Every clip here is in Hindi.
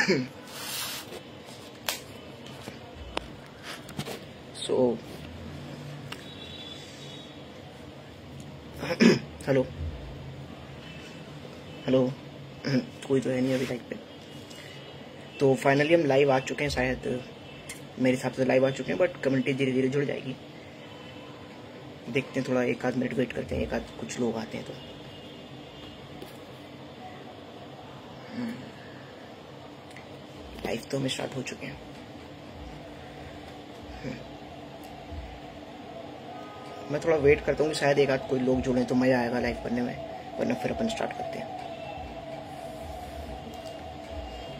सो हेलो हेलो, कोई तो है नहीं अभी लाइव पे। तो फाइनली हम लाइव आ चुके हैं, शायद मेरे हिसाब से लाइव आ चुके हैं, बट कम्युनिटी धीरे धीरे जुड़ जाएगी। देखते हैं, थोड़ा एक आध मिनट वेट करते हैं, एक आध कुछ लोग आते हैं तो। लाइव तो हमें स्टार्ट हो चुके हैं। मैं थोड़ा वेट करता हूँ कि शायद एक आध कोई लोग जुड़े तो मजा आएगा लाइव करने में, वरना फिर अपन स्टार्ट करते हैं।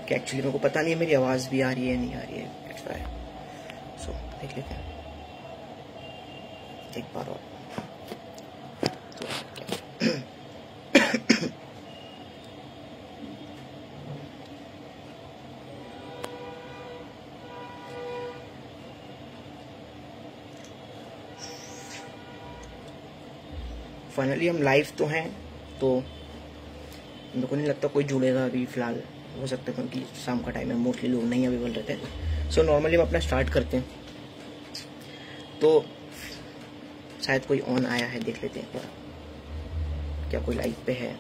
कि एक्चुअली मेरे को पता नहीं है मेरी आवाज भी आ रही है नहीं आ रही है, सो देख लेते हैं एक बार और। तो फाइनली हम लाइव तो हैं, तो मेरे को नहीं लगता कोई जुड़ेगा अभी फिलहाल, हो सकता है क्योंकि शाम का टाइम है, मोस्टली लोग नहीं अवेलेबल रहते हैं। सो नॉर्मली हम अपना स्टार्ट करते हैं। तो शायद कोई ऑन आया है, देख लेते हैं क्या कोई लाइव पे है।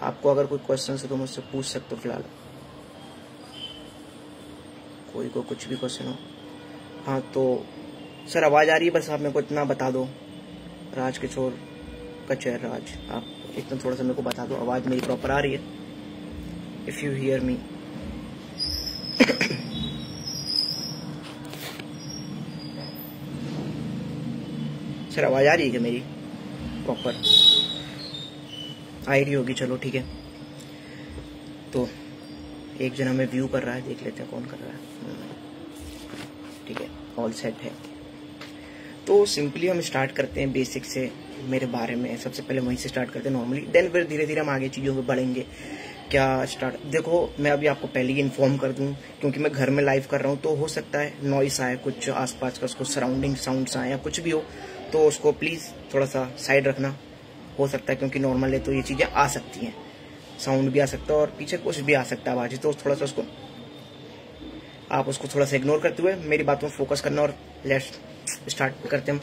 आपको अगर कोई क्वेश्चन है तो मुझसे पूछ सकते हो फिलहाल, कोई को कुछ भी क्वेश्चन हो। हाँ तो सर आवाज आ रही है, बस आप मेरे को इतना बता दो। राज किशोर कचर राज, आप इतना थोड़ा सा मेरे को बता दो, आवाज मेरी प्रॉपर आ रही है? If you hear me. Sir आवाज आ रही है क्या मेरी प्रॉपर? आ रही होगी, चलो ठीक है। तो एक जना में व्यू कर रहा है, देख लेते हैं कौन कर रहा है। ठीक है, ऑल सेट है। तो सिंपली हम स्टार्ट करते हैं बेसिक से, मेरे बारे में सबसे पहले वहीं से स्टार्ट करते हैं नॉर्मली, देन फिर धीरे धीरे हम आगे चीज़ों पे बढ़ेंगे। क्या स्टार्ट, देखो मैं अभी आपको पहले ही इन्फॉर्म कर दूं, क्योंकि मैं घर में लाइव कर रहा हूं, तो हो सकता है नॉइस आए, कुछ आसपास का उसको सराउंडिंग साउंड्स आए या कुछ भी हो, तो उसको प्लीज़ थोड़ा सा साइड रखना। हो सकता है क्योंकि नॉर्मल है तो ये चीज़ें आ सकती हैं, साउंड भी आ सकता है और पीछे कुछ भी आ सकता है आवाज़, तो थोड़ा सा उसको आप उसको थोड़ा सा इग्नोर करते हुए मेरी बातों में फोकस करना। और लेट्स स्टार्ट करते हैं।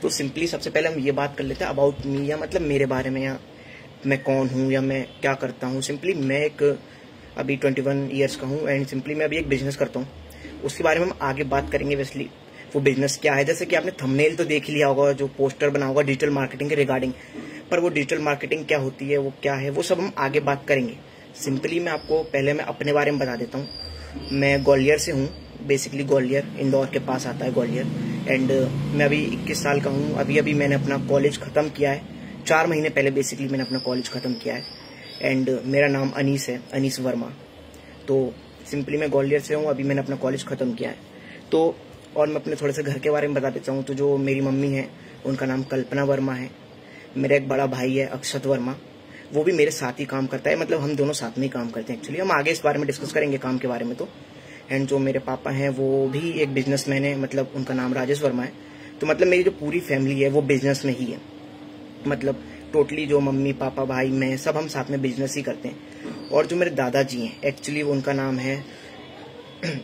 तो सिंपली सबसे पहले हम ये बात कर लेते हैं अबाउट मी, या मतलब मेरे बारे में, या मैं कौन हूँ या मैं क्या करता हूँ। सिंपली मैं एक अभी 21 ईयर्स का हूँ एंड सिंपली मैं अभी एक बिजनेस करता हूँ, उसके बारे में हम आगे बात करेंगे। वेस्टली वो बिजनेस क्या है, जैसे कि आपने थंबनेल तो देख लिया होगा, जो पोस्टर बना होगा डिजिटल मार्केटिंग के रिगार्डिंग, पर वो डिजिटल मार्केटिंग क्या होती है, वो क्या है, वो सब हम आगे बात करेंगे। सिंपली मैं आपको पहले मैं अपने बारे में बता देता हूँ। मैं ग्वालियर से हूँ, बेसिकली ग्वालियर इंदौर के पास आता है ग्वालियर, एंड मैं अभी 21 साल का हूँ। अभी मैंने अपना कॉलेज खत्म किया है, 4 महीने पहले बेसिकली मैंने अपना कॉलेज खत्म किया है। एंड मेरा नाम अनीस है, अनीस वर्मा। तो सिंपली मैं ग्वालियर से हूँ, अभी मैंने अपना कॉलेज खत्म किया है। तो और मैं अपने थोड़े से घर के बारे में बता देता हूँ। तो जो मेरी मम्मी है उनका नाम कल्पना वर्मा है, मेरा एक बड़ा भाई है अक्षत वर्मा, वो भी मेरे साथ ही काम करता है, मतलब हम दोनों साथ में ही काम करते हैं। एक्चुअली हम आगे इस बारे में डिस्कस करेंगे काम के बारे में। तो एंड जो मेरे पापा हैं वो भी एक बिजनेसमैन है, मतलब उनका नाम राजेश वर्मा है। तो मतलब मेरी जो पूरी फैमिली है वो बिजनेस में ही है, मतलब टोटली जो मम्मी पापा भाई मैं सब हम साथ में बिजनेस ही करते हैं। और जो मेरे दादाजी हैं, एक्चुअली उनका नाम है,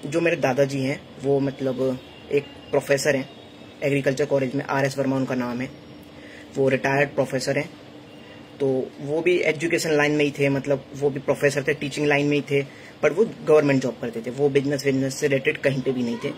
जो मेरे दादाजी हैं वो मतलब एक प्रोफेसर हैं एग्रीकल्चर कॉलेज में, RS वर्मा उनका नाम है, वो रिटायर्ड प्रोफेसर हैं। तो वो भी एजुकेशन लाइन में ही थे, मतलब वो भी प्रोफेसर थे, टीचिंग लाइन में ही थे, पर वो गवर्नमेंट जॉब करते थे, वो बिजनेस से रिलेटेड कहीं पे भी नहीं थे।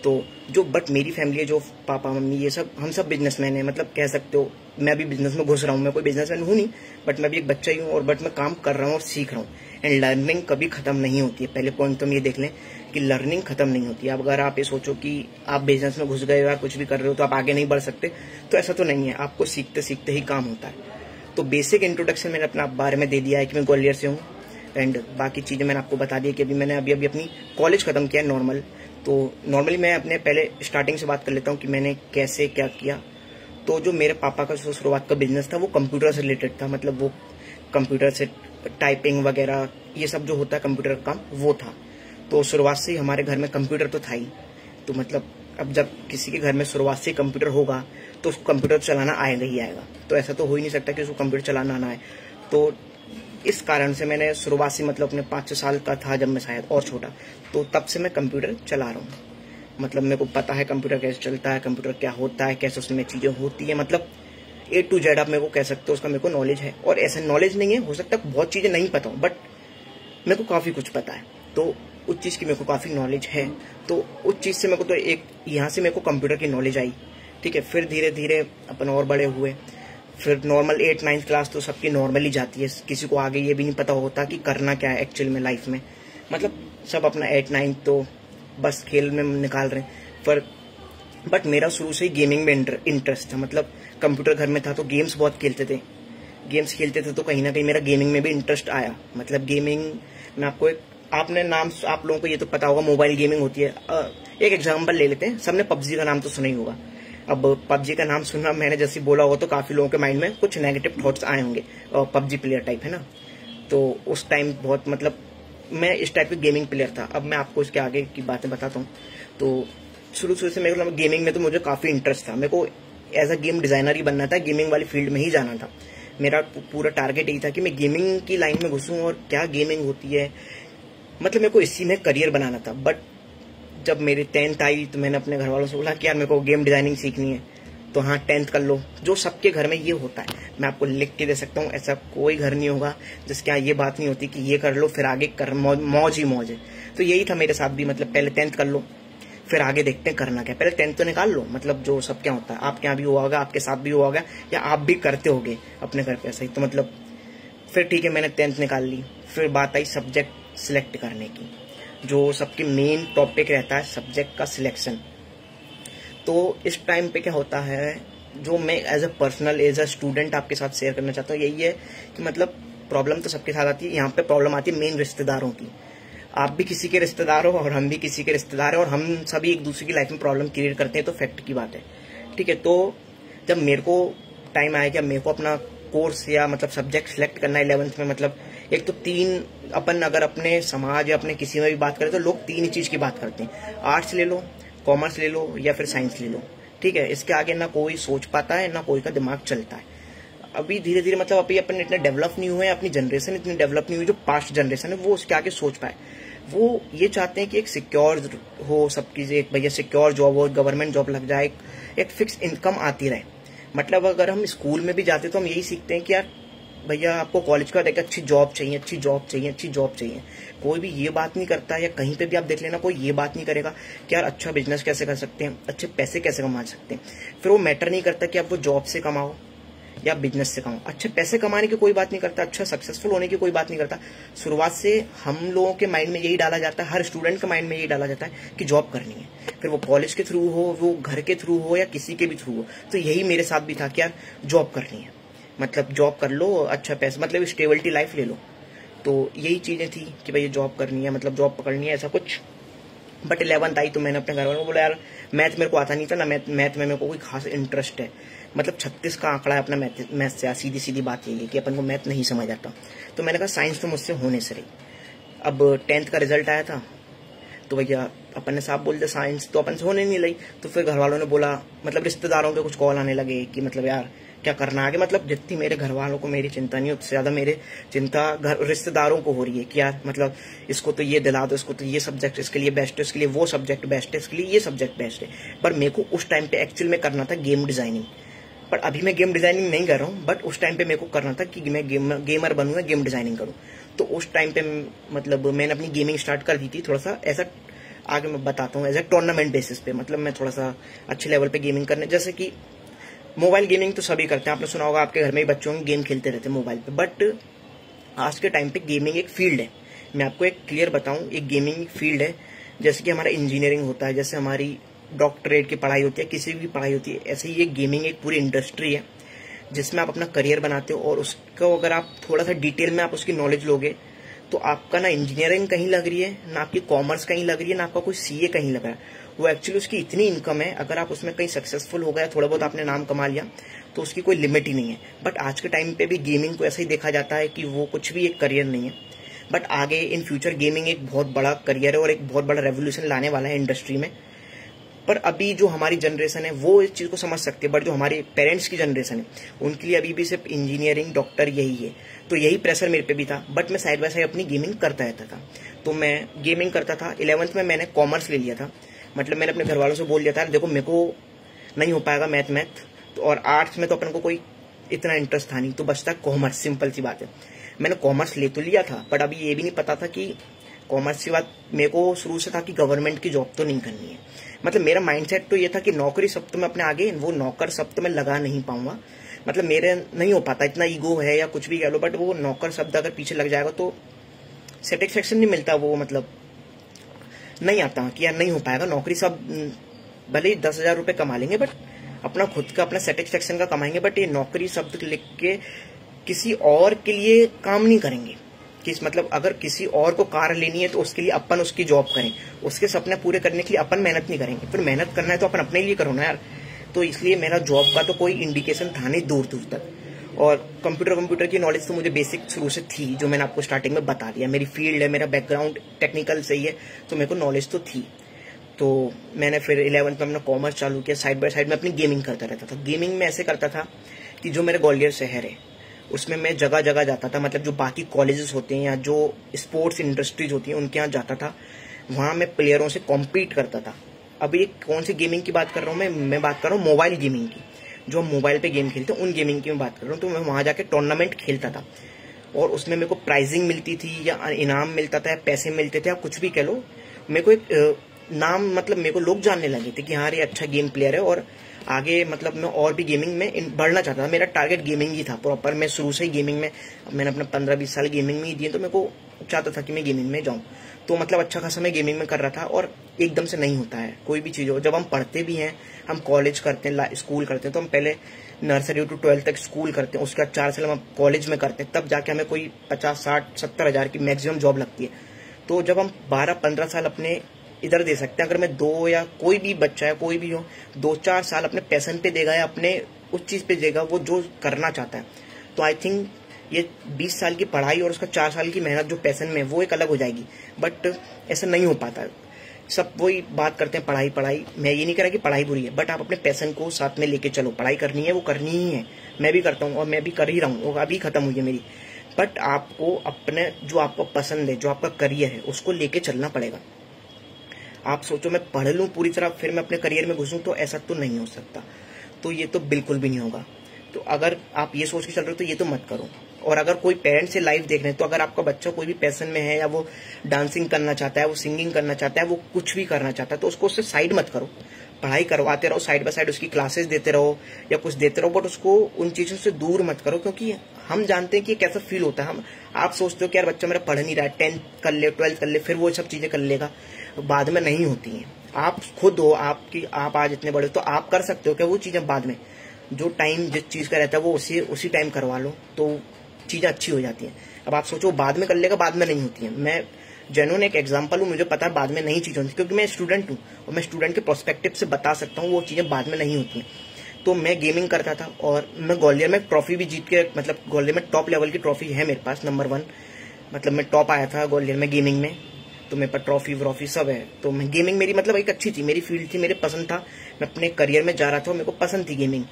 तो जो बट मेरी फैमिली है, जो पापा मम्मी ये सब, हम सब बिजनेसमैन है, मतलब कह सकते हो मैं भी बिजनेस में घुस रहा हूँ। मैं कोई बिजनेसमैन हूँ नहीं, बट मैं भी एक बच्चा ही हूँ, और बट मैं काम कर रहा हूँ और सीख रहा हूँ। एंड लर्निंग कभी खत्म नहीं होती है, पहले पॉइंट तो हम ये देख लें कि लर्निंग खत्म नहीं होती है। अब अगर आप ये सोचो कि आप बिजनेस में घुस गए हो या कुछ भी कर रहे हो तो आप आगे नहीं बढ़ सकते, तो ऐसा तो नहीं है, आपको सीखते सीखते ही काम होता है। तो बेसिक इंट्रोडक्शन मैंने अपना बारे में दे दिया है कि मैं ग्वालियर से हूँ, एंड बाकी चीज़ें मैंने आपको बता दी कि अभी मैंने अभी अपनी कॉलेज खत्म किया है नॉर्मल। तो नॉर्मली मैं अपने पहले स्टार्टिंग से बात कर लेता हूँ कि मैंने कैसे क्या किया। तो जो मेरे पापा का जो शुरुआत का बिजनेस था वो कंप्यूटर से रिलेटेड था, मतलब वो कंप्यूटर से टाइपिंग वगैरह ये सब जो होता है कंप्यूटर का काम वो था। तो शुरुआत से ही हमारे घर में कंप्यूटर तो था ही। तो मतलब अब जब किसी के घर में शुरुआत से कंप्यूटर होगा तो उसको कंप्यूटर चलाना आएगा ही आएगा। तो ऐसा तो हो ही नहीं सकता कि उसको कंप्यूटर चलाना ना आए। तो इस कारण से मैंने शुरुआत से मतलब अपने 5-6 साल का था जब मैं शायद और छोटा, तो तब से मैं कंप्यूटर चला रहा हूँ। मतलब मेरे को पता है कंप्यूटर कैसे चलता है, कंप्यूटर क्या होता है, कैसे उसमें चीजें होती है, मतलब A to Z आप मेरे को कह सकते हो, उसका मेरे को नॉलेज है। और ऐसा नॉलेज नहीं है, हो सकता है बहुत चीजें नहीं पता हो, बट मेरे को काफी कुछ पता है। तो उस चीज की मेरे को काफी नॉलेज है। तो उस चीज से मेरे को तो एक यहाँ से मेरे को कंप्यूटर की नॉलेज आई, ठीक है। फिर धीरे धीरे अपन और बड़े हुए, फिर नॉर्मल 8-9 क्लास तो सबकी नॉर्मली जाती है, किसी को आगे ये भी नहीं पता होता कि करना क्या है एक्चुअल में लाइफ में। मतलब सब अपना 8-9 तो बस खेल में निकाल रहे हैं। पर बट मेरा शुरू से ही गेमिंग में इंटरेस्ट था। मतलब कंप्यूटर घर में था तो गेम्स बहुत खेलते थे, तो कहीं ना कहीं मेरा गेमिंग में भी इंटरेस्ट आया। मतलब गेमिंग में आपको आप लोगों को ये तो पता होगा, मोबाइल गेमिंग होती है। एक एग्जांपल ले लेते हैं, सबने पबजी का नाम तो सुना ही होगा। अब पबजी का नाम सुनना मैंने जैसे बोला होगा तो काफी लोगों के माइंड में कुछ नेगेटिव थॉट्स आए होंगे, पबजी प्लेयर टाइप है ना। तो उस टाइम बहुत मतलब मैं इस टाइप के गेमिंग प्लेयर था। अब मैं आपको इसके आगे की बातें बताता हूँ। तो शुरू से मेरे को गेमिंग में तो मुझे काफी इंटरेस्ट था। मेरे को एज अ गेम डिजाइनर ही बनना था, गेमिंग वाली फील्ड में ही जाना था। मेरा पूरा टारगेट यही था कि मैं गेमिंग की लाइन में घुसूं और क्या गेमिंग होती है, मतलब मेरे को इसी में करियर बनाना था। बट जब मेरी 10th आई तो मैंने अपने घर वालों से बोला कि यार मेरे को गेम डिजाइनिंग सीखनी है। तो हाँ 10th कर लो, जो सबके घर में ये होता है। मैं आपको लिख के दे सकता हूँ, ऐसा कोई घर नहीं होगा जिसके यहाँ ये बात नहीं होती कि ये कर लो फिर आगे कर, मौज ही मौज है। तो यही था मेरे साथ भी। मतलब पहले 10th कर लो, फिर आगे देखते हैं करना क्या। पहले 10th तो निकाल लो, मतलब जो सब क्या होता है, आपके यहाँ भी हुआ होगा, आपके साथ भी हुआ होगा, या आप भी करते होगे अपने घर पे ऐसा ही। तो मतलब फिर ठीक है, मैंने 10th निकाल ली। फिर बात आई सब्जेक्ट सिलेक्ट करने की, जो सबके मेन टॉपिक रहता है सब्जेक्ट का सिलेक्शन। तो इस टाइम पे क्या होता है, जो मैं एज अ स्टूडेंट आपके साथ शेयर करना चाहता हूँ, यही है कि मतलब प्रॉब्लम तो सबके साथ आती है। यहाँ पे प्रॉब्लम आती है मेन रिश्तेदारों की। आप भी किसी के रिश्तेदार हो और हम भी किसी के रिश्तेदार हैं, और हम सभी एक दूसरे की लाइफ में प्रॉब्लम क्रिएट करते हैं, तो फैक्ट की बात है, ठीक है। तो जब मेरे को टाइम आया कि मेरे को अपना कोर्स या मतलब सब्जेक्ट सिलेक्ट करना है 11th में, मतलब एक तो 3 अपन अगर अपने समाज या अपने किसी में भी बात करें तो लोग 3 ही चीज की बात करते हैं, आर्ट्स ले लो, कॉमर्स ले लो या फिर साइंस ले लो, ठीक है। इसके आगे ना कोई सोच पाता है, ना कोई का दिमाग चलता है। अभी धीरे धीरे मतलब अभी अपन इतने डेवलप नहीं हुए, अपनी जनरेशन इतनी डेवलप नहीं हुई, जो पास्ट जनरेशन है वो उसके आगे सोच पाए। वो ये चाहते हैं कि एक सिक्योर हो सबकी, एक भैया सिक्योर जॉब हो, गवर्नमेंट जॉब लग जाए, एक फिक्स इनकम आती रहे। मतलब अगर हम स्कूल में भी जाते तो हम यही सीखते हैं कि यार भैया आपको कॉलेज का देखा अच्छी जॉब चाहिए, अच्छी जॉब चाहिए, अच्छी जॉब चाहिए। कोई भी ये बात नहीं करता, या कहीं पे भी आप देख लेना कोई ये बात नहीं करेगा कि यार अच्छा बिजनेस कैसे कर सकते हैं, अच्छे पैसे कैसे कमा सकते हैं। फिर वो मैटर नहीं करता कि आप वो जॉब से कमाओ या बिजनेस से कमाओ, अच्छे पैसे कमाने की कोई बात नहीं करता, अच्छा सक्सेसफुल होने की कोई बात नहीं करता। शुरुआत से हम लोगों के माइंड में यही डाला जाता है, हर स्टूडेंट के माइंड में यही डाला जाता है कि जॉब करनी है। फिर वो कॉलेज के थ्रू हो, वो घर के थ्रू हो, या किसी के भी थ्रू हो। तो यही मेरे साथ भी था कि यार जॉब करनी है, मतलब जॉब कर लो, अच्छा पैसा, मतलब स्टेबिलिटी लाइफ ले लो। तो यही चीजें थी कि भाई जॉब करनी है, मतलब जॉब पकड़नी है, ऐसा कुछ। बट 11th आई तो मैंने अपने घर वालों को बोला यार मैथ मेरे को आता नहीं था ना, मैथ में मेरे को कोई खास इंटरेस्ट है। मतलब 36 का आंकड़ा है अपना मैथ से, सीधी सीधी बात यही है कि अपन को मैथ नहीं समझ आता। तो मैंने कहा साइंस तो मुझसे होने से रही। अब 10th का रिजल्ट आया था तो भैया अपन ने साफ बोल दिया साइंस तो अपन से होने नहीं लगी। तो फिर घर वालों ने बोला, मतलब रिश्तेदारों के कुछ कॉल आने लगे कि मतलब यार क्या करना आगे। मतलब जितनी मेरे घर वालों को मेरी चिंता नहीं, उससे ज्यादा मेरे चिंता रिश्तेदारों को हो रही है कि यार मतलब इसको तो ये दिला दो, इसको तो ये सब्जेक्ट इसके लिए बेस्ट है, इसके लिए वो सब्जेक्ट बेस्ट है, इसके लिए ये सब्जेक्ट बेस्ट है। पर मेरे को उस टाइम पे एक्चुअल में करना था गेम डिजाइनिंग। पर अभी मैं गेम डिजाइनिंग नहीं कर रहा हूँ, बट उस टाइम पे मेरे को करना था कि मैं गेमर बनूंगा, गेम डिजाइनिंग करूँ। तो उस टाइम पे मतलब मैंने अपनी गेमिंग स्टार्ट कर दी थी, थोड़ा सा ऐसा आगे मैं बताता हूँ, एज ए टूर्नामेंट बेसिस पे। मतलब मैं थोड़ा सा अच्छे लेवल पे गेमिंग करने, जैसे कि मोबाइल गेमिंग तो सभी करते हैं, आपने सुना होगा आपके घर में ही बच्चों गेम खेलते रहते हैं मोबाइल पे। बट आज के टाइम पे गेमिंग एक फील्ड है, मैं आपको एक क्लियर बताऊं, एक गेमिंग फील्ड है। जैसे कि हमारा इंजीनियरिंग होता है, जैसे हमारी डॉक्टरेट की पढ़ाई होती है, किसी भी पढ़ाई होती है, ऐसे ही ये गेमिंग एक पूरी इंडस्ट्री है जिसमें आप अपना करियर बनाते हो। और उसको अगर आप थोड़ा सा डिटेल में आप उसकी नॉलेज लोगे तो आपका ना इंजीनियरिंग कहीं लग रही है, ना आपकी कॉमर्स कहीं लग रही है, ना आपका कोई सीए कहीं लग रहा है। वो एक्चुअली उसकी इतनी इनकम है, अगर आप उसमें कहीं सक्सेसफुल हो गया, थोड़ा बहुत आपने नाम कमा लिया, तो उसकी कोई लिमिट ही नहीं है। बट आज के टाइम पे भी गेमिंग को ऐसा ही देखा जाता है कि वो कुछ भी एक करियर नहीं है। बट आगे इन फ्यूचर गेमिंग एक बहुत बड़ा करियर है और एक बहुत बड़ा रेवोल्यूशन लाने वाला है इंडस्ट्री में। पर अभी जो हमारी जनरेशन है वो इस चीज को समझ सकती है, बट जो हमारे पेरेंट्स की जनरेशन है उनके लिए अभी भी सिर्फ इंजीनियरिंग डॉक्टर यही है। तो यही प्रेशर मेरे पे भी था, बट मैं साइड बाय साइड अपनी गेमिंग करता रहता था। तो मैं गेमिंग करता था। 11th में मैंने कॉमर्स ले लिया था, मतलब मैंने अपने घर वालों से बोल दिया था देखो मेरे को नहीं हो पाएगा मैथ, और आर्ट्स में तो अपन को कोई इतना इंटरेस्ट था नहीं, तो बचता कॉमर्स। सिंपल सी बात है, मैंने कॉमर्स ले तो लिया था, बट अभी ये भी नहीं पता था कि कॉमर्स की बात मेरे को शुरू से था कि गवर्नमेंट की जॉब तो नहीं करनी है। मतलब मेरा माइंडसेट तो ये था कि नौकरी सब तो मैं अपने आगे, वो नौकर सब तो मैं लगा नहीं पाऊंगा, मतलब मेरे नहीं हो पाता, इतना ईगो है या कुछ भी कह लो, बट वो नौकर शब्द अगर पीछे लग जाएगा तो सेटिस्फेक्शन नहीं मिलता, वो मतलब नहीं आता कि यार नहीं हो पाएगा। नौकरी सब भले ही 10,000 रुपये कमा लेंगे, बट अपना खुद का अपना सेटिस्फेक्शन का कमाएंगे, बट ये नौकरी शब्द लिख के किसी और के लिए काम नहीं करेंगे। किस मतलब अगर किसी और को कार लेनी है तो उसके लिए अपन उसकी जॉब करें, उसके सपने पूरे करने के लिए अपन मेहनत नहीं करेंगे। फिर मेहनत करना है तो अपन अपने लिए करो ना यार। तो इसलिए मेरा जॉब का तो कोई इंडिकेशन था नहीं दूर दूर तक। और कंप्यूटर की नॉलेज तो मुझे बेसिक शुरू से थी, जो मैंने आपको स्टार्टिंग में बता दिया। मेरी फील्ड है, मेरा बैकग्राउंड टेक्निकल सही है, तो मेरे को नॉलेज तो थी। तो मैंने फिर 11th में अपना कॉमर्स चालू किया, साइड बाय साइड में अपनी गेमिंग करता रहता था। गेमिंग में ऐसे करता था कि जो मेरे ग्वालियर शहर है उसमें मैं जगह जगह जाता था, मतलब जो बाकी कॉलेजेस होते हैं या जो स्पोर्ट्स इंडस्ट्रीज होती हैं उनके यहाँ जाता था, वहां मैं प्लेयरों से कॉम्पीट करता था। अब ये कौन सी गेमिंग की बात कर रहा हूँ मैं बात कर रहा हूँ मोबाइल गेमिंग की, जो हम मोबाइल पे गेम खेलते हैं उन गेमिंग की मैं बात कर रहा हूँ। तो मैं वहां जाके टूर्नामेंट खेलता था, और उसमें मेरे को प्राइजिंग मिलती थी या इनाम मिलता था या पैसे मिलते थे, आप कुछ भी कह लो। मेरे को एक नाम, मतलब मेरे को लोग जानने लगे थे कि हाँ ये अच्छा गेम प्लेयर है, और आगे मतलब मैं और भी गेमिंग में बढ़ना चाहता था। मेरा टारगेट गेमिंग ही था प्रॉपर। मैं शुरू से ही गेमिंग में, मैंने अपने 15-20 साल गेमिंग में ही दिए, तो मेरे को चाहता था कि मैं गेमिंग में जाऊं। तो मतलब अच्छा खासा मैं गेमिंग में कर रहा था, और एकदम से नहीं होता है कोई भी चीज हो। जब हम पढ़ते भी हैं, हम कॉलेज करते हैं, स्कूल करते हैं, तो हम पहले नर्सरी टू 12th तक स्कूल करते हैं, उसके बाद 4 साल हम कॉलेज में करते हैं, तब जाके हमें कोई 50, 60, 70 हजार की मैक्सिमम जॉब लगती है। तो जब हम 12-15 साल अपने इधर दे सकते हैं, अगर मैं 2 या कोई भी बच्चा है कोई भी हो 2-4 साल अपने पैशन पे देगा या अपने उस चीज पे देगा वो जो करना चाहता है, तो आई थिंक ये 20 साल की पढ़ाई और उसका 4 साल की मेहनत जो पैशन में वो एक अलग हो जाएगी। बट ऐसा नहीं हो पाता। सब वही बात करते हैं पढ़ाई पढ़ाई। मैं ये नहीं कह रहा कि पढ़ाई बुरी है, बट आप अपने पैशन को साथ में लेके चलो। पढ़ाई करनी है वो करनी ही है, मैं भी करता हूँ और मैं भी कर ही रहा हूँ, अभी खत्म हुई है मेरी। बट आपको अपने जो आपको पसंद है, जो आपका करियर है, उसको लेके चलना पड़ेगा। आप सोचो मैं पढ़ लूं पूरी तरह फिर मैं अपने करियर में घुसूं, तो ऐसा तो नहीं हो सकता। तो ये तो बिल्कुल भी नहीं होगा। तो अगर आप ये सोच के चल रहे हो तो ये तो मत करो। और अगर कोई पेरेंट्स से लाइव देख रहे हैं, तो अगर आपका बच्चा कोई भी पैशन में है, या वो डांसिंग करना चाहता है, वो सिंगिंग करना चाहता है, वो कुछ भी करना चाहता है, तो उसको उससे साइड मत करो। पढ़ाई करवाते रहो, साइड बाय साइड उसकी क्लासेस देते रहो या कुछ देते रहो, बट उसको उन चीजों से दूर मत करो। क्योंकि हम जानते हैं कि कैसा फील होता है। आप सोचते हो कि यार बच्चा मेरा पढ़ नहीं रहा है, 10th कर ले, 12th कर ले, फिर वो सब चीजें कर लेगा, बाद में नहीं होती हैं। आप खुद हो, आप आज इतने बड़े हो, तो आप कर सकते हो क्या वो चीजें बाद में। जो टाइम जिस चीज का रहता है वो उसी टाइम करवा लो, तो चीजें अच्छी हो जाती हैं। अब आप सोचो बाद में कर लेगा, बाद में नहीं होती है। मैं जेन्युइन एक एग्जांपल हूँ, मुझे पता है बाद में नहीं चीजें होती, क्योंकि मैं स्टूडेंट हूँ और मैं स्टूडेंट के पर्सपेक्टिव से बता सकता हूँ वो चीजें बाद में नहीं होती हैं। तो मैं गेमिंग करता था, और मैं ग्वालियर में ट्रॉफी भी जीत के, मतलब ग्वालियर में टॉप लेवल की ट्रॉफी है मेरे पास, नंबर 1, मतलब मैं टॉप आया था ग्वालियर में गेमिंग में। तो मेरे पास ट्रॉफी व्रॉफी सब है। तो मैं गेमिंग मेरी मतलब एक अच्छी थी, मेरी फील्ड थी, मेरे पसंद था, मैं अपने करियर में जा रहा था, मेरे को पसंद थी गेमिंग।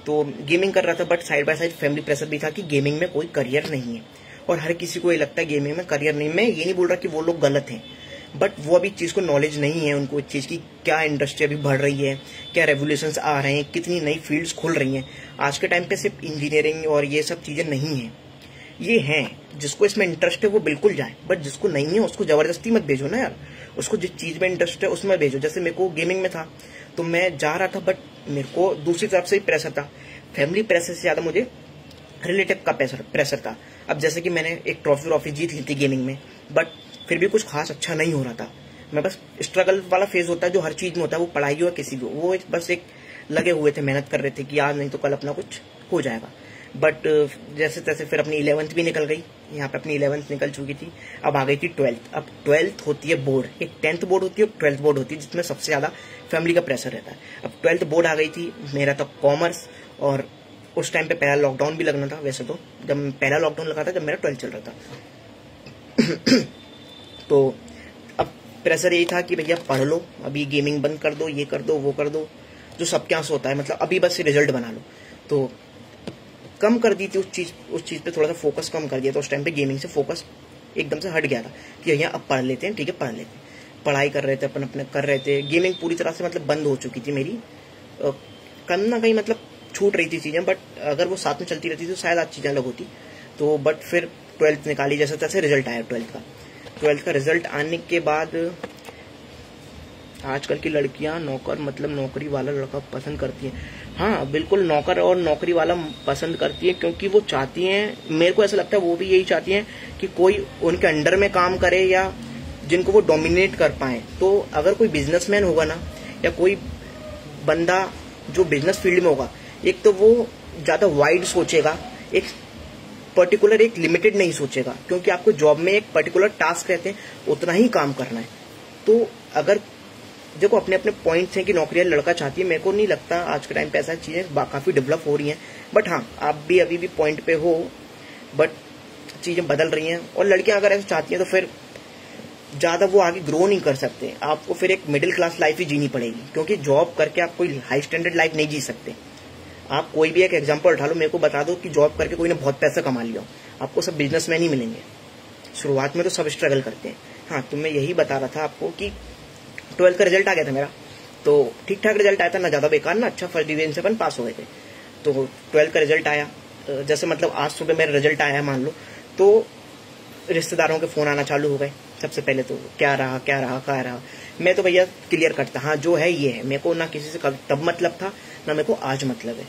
तो गेमिंग कर रहा था, but side by side family pressure भी था कि गेमिंग में कोई करियर नहीं है। और हर किसी को ये लगता है गेमिंग में करियर नहीं। मैं ये नहीं बोल रहा कि वो लोग गलत हैं, बट वो अभी चीज को नॉलेज नहीं है उनको, इस चीज की क्या इंडस्ट्री अभी बढ़ रही है, क्या रेवोल्यूशंस आ रहे हैं, कितनी नई फील्ड्स खुल रही हैं। आज के टाइम पे सिर्फ इंजीनियरिंग और ये सब चीजें नहीं है, ये हैं। जिसको इसमें इंटरेस्ट है वो बिल्कुल जाए, बट जिसको नहीं है उसको जबरदस्ती मत भेजो ना यार। उसको जिस चीज में इंटरेस्ट है उसमें भेजो। जैसे मेरे को गेमिंग में था तो मैं जा रहा था, बट मेरे को दूसरी तरफ से ही प्रेशर था। फैमिली प्रेशर से ज्यादा मुझे रिलेटिव का प्रेशर था। अब जैसे कि मैंने एक ट्रॉफी जीत ली थी गेमिंग में, बट फिर भी कुछ खास अच्छा नहीं हो रहा था। मैं बस स्ट्रगल वाला फेज होता है जो हर चीज में होता है, वो पढ़ाई हो किसी भी, वो बस एक लगे हुए थे, मेहनत कर रहे थे कि आज नहीं तो कल अपना कुछ हो जाएगा। बट जैसे तैसे फिर अपनी 11th भी निकल गई, यहाँ पे अपनी 11th निकल चुकी थी। अब आ गई थी 12th। अब 12th होती है बोर्ड, एक 10th बोर्ड होती है, 12th बोर्ड होती है, जिसमें सबसे ज्यादा फैमिली का प्रेशर रहता है। अब 12th बोर्ड आ गई थी, मेरा था कॉमर्स, और उस टाइम पे पहला लॉकडाउन भी लगना था। वैसे तो जब पहला लॉकडाउन लगा था जब मेरा 12th चल रहा था। तो अब प्रेशर यही था कि भैया पढ़ लो, अभी गेमिंग बंद कर दो, ये कर दो, वो कर दो, जो सबके यहाँ से होता है, मतलब अभी बस रिजल्ट बना लो। तो कम कर दी थी उस चीज पे, थोड़ा सा फोकस कम कर दिया। तो उस टाइम पे गेमिंग से फोकस एकदम से हट गया था कि भैया अब पढ़ लेते हैं, ठीक है पढ़ लेते हैं। पढ़ाई कर रहे थे, अपन अपने कर रहे थे। गेमिंग पूरी तरह से मतलब बंद हो चुकी थी मेरी, कहीं ना कहीं मतलब छूट रही थी चीजें, बट अगर वो साथ में चलती रहती तो शायद आज चीजें अलग होती। तो बट फिर 12th निकाली, जैसे तैसे रिजल्ट आया 12th का रिजल्ट आने के बाद आजकल की लड़कियां नौकर मतलब नौकरी वाला लड़का पसंद करती हैं। हाँ बिल्कुल, नौकर और नौकरी वाला पसंद करती है, क्योंकि वो चाहती हैं, मेरे को ऐसा लगता है वो भी यही चाहती हैं कि कोई उनके अंडर में काम करे या जिनको वो डोमिनेट कर पाए। तो अगर कोई बिजनेसमैन होगा ना, या कोई बंदा जो बिजनेस फील्ड में होगा, एक तो वो ज्यादा वाइड सोचेगा, एक पर्टिकुलर एक लिमिटेड नहीं सोचेगा, क्योंकि आपको जॉब में एक पर्टिकुलर टास्क रहते हैं, उतना ही काम करना है। तो अगर देखो अपने अपने पॉइंट्स हैं कि नौकरियां लड़का चाहती है, मेरे को नहीं लगता आज के टाइम पे ऐसा चीजें काफी डेवलप हो रही हैं। बट हाँ, आप भी अभी भी पॉइंट पे हो, बट चीजें बदल रही हैं। और लड़कियां अगर ऐसा चाहती हैं तो फिर ज्यादा वो आगे ग्रो नहीं कर सकते, आपको फिर एक मिडिल क्लास लाइफ ही जीनी पड़ेगी, क्योंकि जॉब करके आप कोई हाई स्टैंडर्ड लाइफ नहीं जी सकते। आप कोई भी एक एग्जांपल उठा लो, मेरे को बता दो कि जॉब करके कोई ने बहुत पैसा कमा लिया, आपको सब बिजनेसमैन ही मिलेंगे। शुरुआत में तो सब स्ट्रगल करते हैं। हाँ, तो मैं यही बता रहा था आपको कि 12th का रिजल्ट आ गया था मेरा, तो ठीक ठाक रिजल्ट आया था, ना ज्यादा बेकार ना अच्छा, फर्स्ट डिवीजन से अपन पास हो गए थे। तो 12th का रिजल्ट आया, जैसे मतलब आज सुबह मेरा रिजल्ट आया मान लो, तो रिश्तेदारों के फोन आना चालू हो गए। सबसे पहले तो क्या रहा क्या रहा। मैं तो भैया क्लियर करता, हाँ जो है ये है, मेरे को ना किसी से तब मतलब था ना मेरे को आज मतलब है।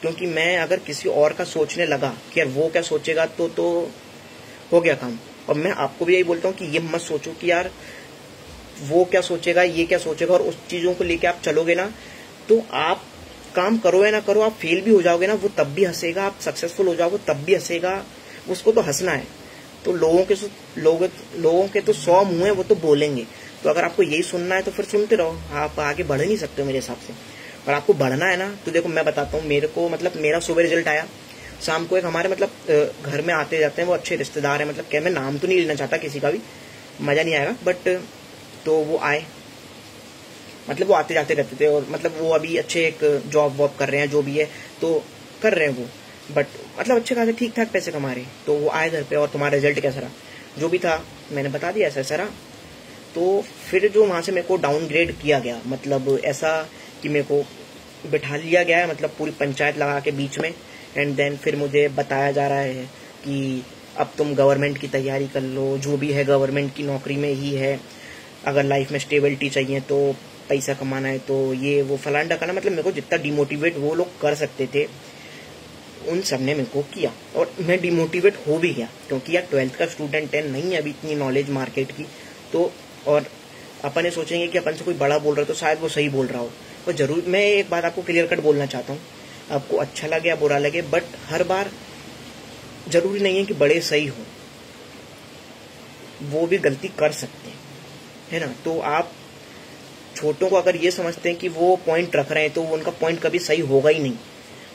क्योंकि मैं अगर किसी और का सोचने लगा कि यार वो क्या सोचेगा तो हो गया काम। और मैं आपको भी यही बोलता हूँ कि ये मत सोचो कि यार वो क्या सोचेगा, ये क्या सोचेगा, और उस चीजों को लेके आप चलोगे ना तो आप काम करो या ना करो, आप फेल भी हो जाओगे ना वो तब भी हंसेगा, आप सक्सेसफुल हो जाओगे तब भी हंसेगा, उसको तो हंसना है। तो लोगों के तो 100 मुंह है, वो तो बोलेंगे। तो अगर आपको यही सुनना है तो फिर सुनते रहो, आप आगे बढ़ नहीं सकते हो मेरे हिसाब से। और आपको बढ़ना है ना तो देखो मैं बताता हूँ, मेरे को मतलब मेरा सुबह रिजल्ट आया, शाम को एक हमारे मतलब घर में आते जाते हैं वो अच्छे रिश्तेदार हैं, मतलब क्या मैं नाम तो नहीं लेना चाहता किसी का भी, मजा नहीं आएगा, बट तो वो आए, मतलब वो आते जाते रहते थे, और मतलब वो अभी अच्छे एक जॉब वॉब कर रहे हैं, जो भी है तो कर रहे हैं वो, बट मतलब अच्छे खासे ठीक ठाक पैसे कमा रहे। तो वो आए घर पे, और तुम्हारा रिजल्ट कैसा रहा, जो भी था मैंने बता दिया ऐसा रहा। तो फिर जो वहां से मेरे को डाउनग्रेड किया गया, मतलब ऐसा कि मेरे को बिठा लिया गया है, मतलब पूरी पंचायत लगा के बीच में, एंड देन फिर मुझे बताया जा रहा है कि अब तुम गवर्नमेंट की तैयारी कर लो, जो भी है गवर्नमेंट की नौकरी में ही है, अगर लाइफ में स्टेबिलिटी चाहिए तो पैसा कमाना है तो ये वो फलाना करना। मतलब मेरे को जितना डिमोटिवेट वो लोग कर सकते थे उन सब ने मेरे को किया, और मैं डिमोटिवेट हो भी गया, क्योंकि यार 12th का स्टूडेंट है, नहीं है अभी इतनी नॉलेज मार्केट की। तो और अपन ये सोचेंगे कि अपन से कोई बड़ा बोल रहा है तो शायद वो सही बोल रहा हो। और जरूर मैं एक बात आपको क्लियर कट बोलना चाहता हूँ, आपको अच्छा लगे या बुरा लगे, बट हर बार जरूरी नहीं है कि बड़े सही हो, वो भी गलती कर सकते हैं, है ना। तो आप छोटों को अगर ये समझते हैं कि वो पॉइंट रख रहे हैं तो उनका पॉइंट कभी सही होगा ही नहीं,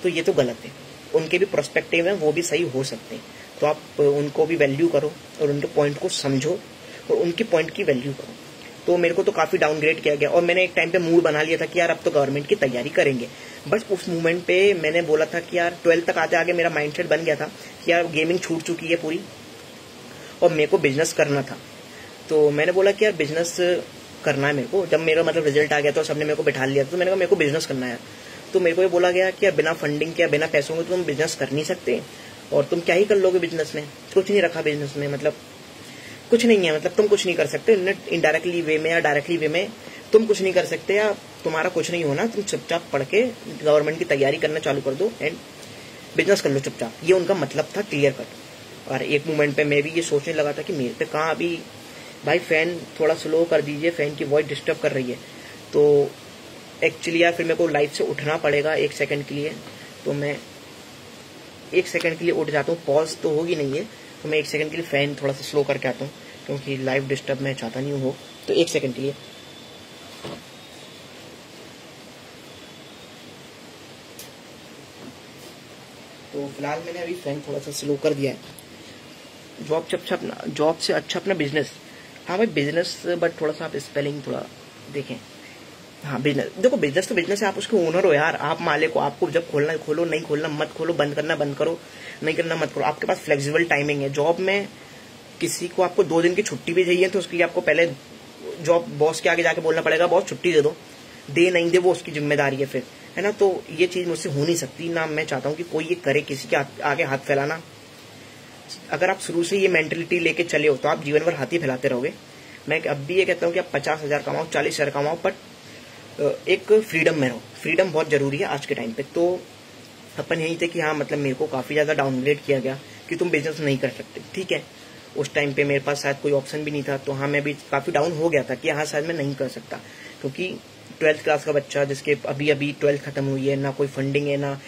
तो ये तो गलत है। उनके भी पर्सपेक्टिव है, वो भी सही हो सकते हैं, तो आप उनको भी वैल्यू करो और उनके पॉइंट को समझो और उनके पॉइंट की वैल्यू करो। तो मेरे को तो काफी डाउनग्रेड किया गया, और मैंने एक टाइम पे मूड बना लिया था कि यार अब तो गवर्नमेंट की तैयारी करेंगे। बस उस मोमेंट पे मैंने बोला था कि यार 12th तक आते आगे मेरा माइंडसेट बन गया था कि यार गेमिंग छूट चुकी है पूरी, और मेरे को बिजनेस करना था। तो मैंने बोला कि यार बिजनेस करना है मेरे को। जब मेरा मतलब रिजल्ट आ गया तो सबने मेरे को बिठा लिया, तो मैंने कहा मेरे को बिजनेस करना है। तो मेरे को ये बोला गया कि यार बिना फंडिंग के, बिना पैसों के तुम बिजनेस कर नहीं सकते, और तुम क्या ही कर लोगे बिजनेस में, कुछ नहीं रखा बिजनेस में, मतलब कुछ नहीं है, मतलब तुम कुछ नहीं कर सकते। इनडायरेक्टली वे में या डायरेक्टली वे में तुम कुछ नहीं कर सकते, या तुम्हारा कुछ नहीं होना, तुम चुपचाप पढ़ के गवर्नमेंट की तैयारी करना चालू कर दो एंड बिजनेस कर लो चुपचाप। ये उनका मतलब था क्लियर कट। और एक मोमेंट पे मैं भी ये सोचने लगा था कि मेरे पे कहाँ अभी भाई फैन थोड़ा स्लो कर दीजिए, फैन की वॉइस डिस्टर्ब कर रही है। तो एक्चुअली यार फिर मेरे को लाइफ से उठना पड़ेगा 1 सेकंड के लिए, तो मैं 1 सेकंड के लिए उठ जाता हूँ, पॉज तो होगी नहीं है, तो मैं 1 सेकंड के लिए फैन थोड़ा सा स्लो करके आता हूँ, क्योंकि लाइव डिस्टर्ब मैं चाहता नहीं हो। तो 1 सेकंड के लिए तो फिलहाल मैंने अभी फैन थोड़ा सा स्लो कर दिया है। जॉब से अच्छा अपना बिजनेस, हाँ भाई बिजनेस, बट थोड़ा सा आप स्पेलिंग थोड़ा देखें। हाँ बिजनेस, देखो बिजनेस तो बिजनेस है, आप उसके ओनर हो यार, आप मालिक हो, आपको जब खोलना है खोलो, नहीं खोलना मत खोलो, बंद करना बंद करो, नहीं करना मत करो, आपके पास फ्लेक्सिबल टाइमिंग है। जॉब में किसी को आपको 2 दिन की छुट्टी भी चाहिए तो उसके लिए आपको पहले जॉब बॉस के आगे जाके बोलना पड़ेगा, बॉस छुट्टी दे दो, दे नहीं दे वो उसकी जिम्मेदारी है फिर, है ना। तो ये चीज मुझसे हो नहीं सकती ना, मैं चाहता हूँ कि कोई ये करे, किसी के आगे हाथ फैलाना। अगर आप शुरू से ये मेंटेलिटी लेके चले हो तो आप जीवन भर हाथ ही फैलाते रहोगे। मैं अब भी ये कहता हूँ कि आप 50,000 कमाओ, 40,000 कमाओ, बट एक फ्रीडम में रहो। फ्रीडम बहुत जरूरी है आज के टाइम पे। तो अपन यही थे कि हाँ मतलब मेरे को काफी ज्यादा डाउनग्रेड किया गया कि तुम बिजनेस नहीं कर सकते, ठीक है। उस टाइम पे मेरे पास शायद कोई ऑप्शन भी नहीं था, तो हाँ मैं भी काफी डाउन हो गया था कि हाँ शायद मैं नहीं कर सकता, क्योंकि 12th क्लास का बच्चा जिसके अभी अभी 12th खत्म हुई है, ना कोई फंडिंग है, ना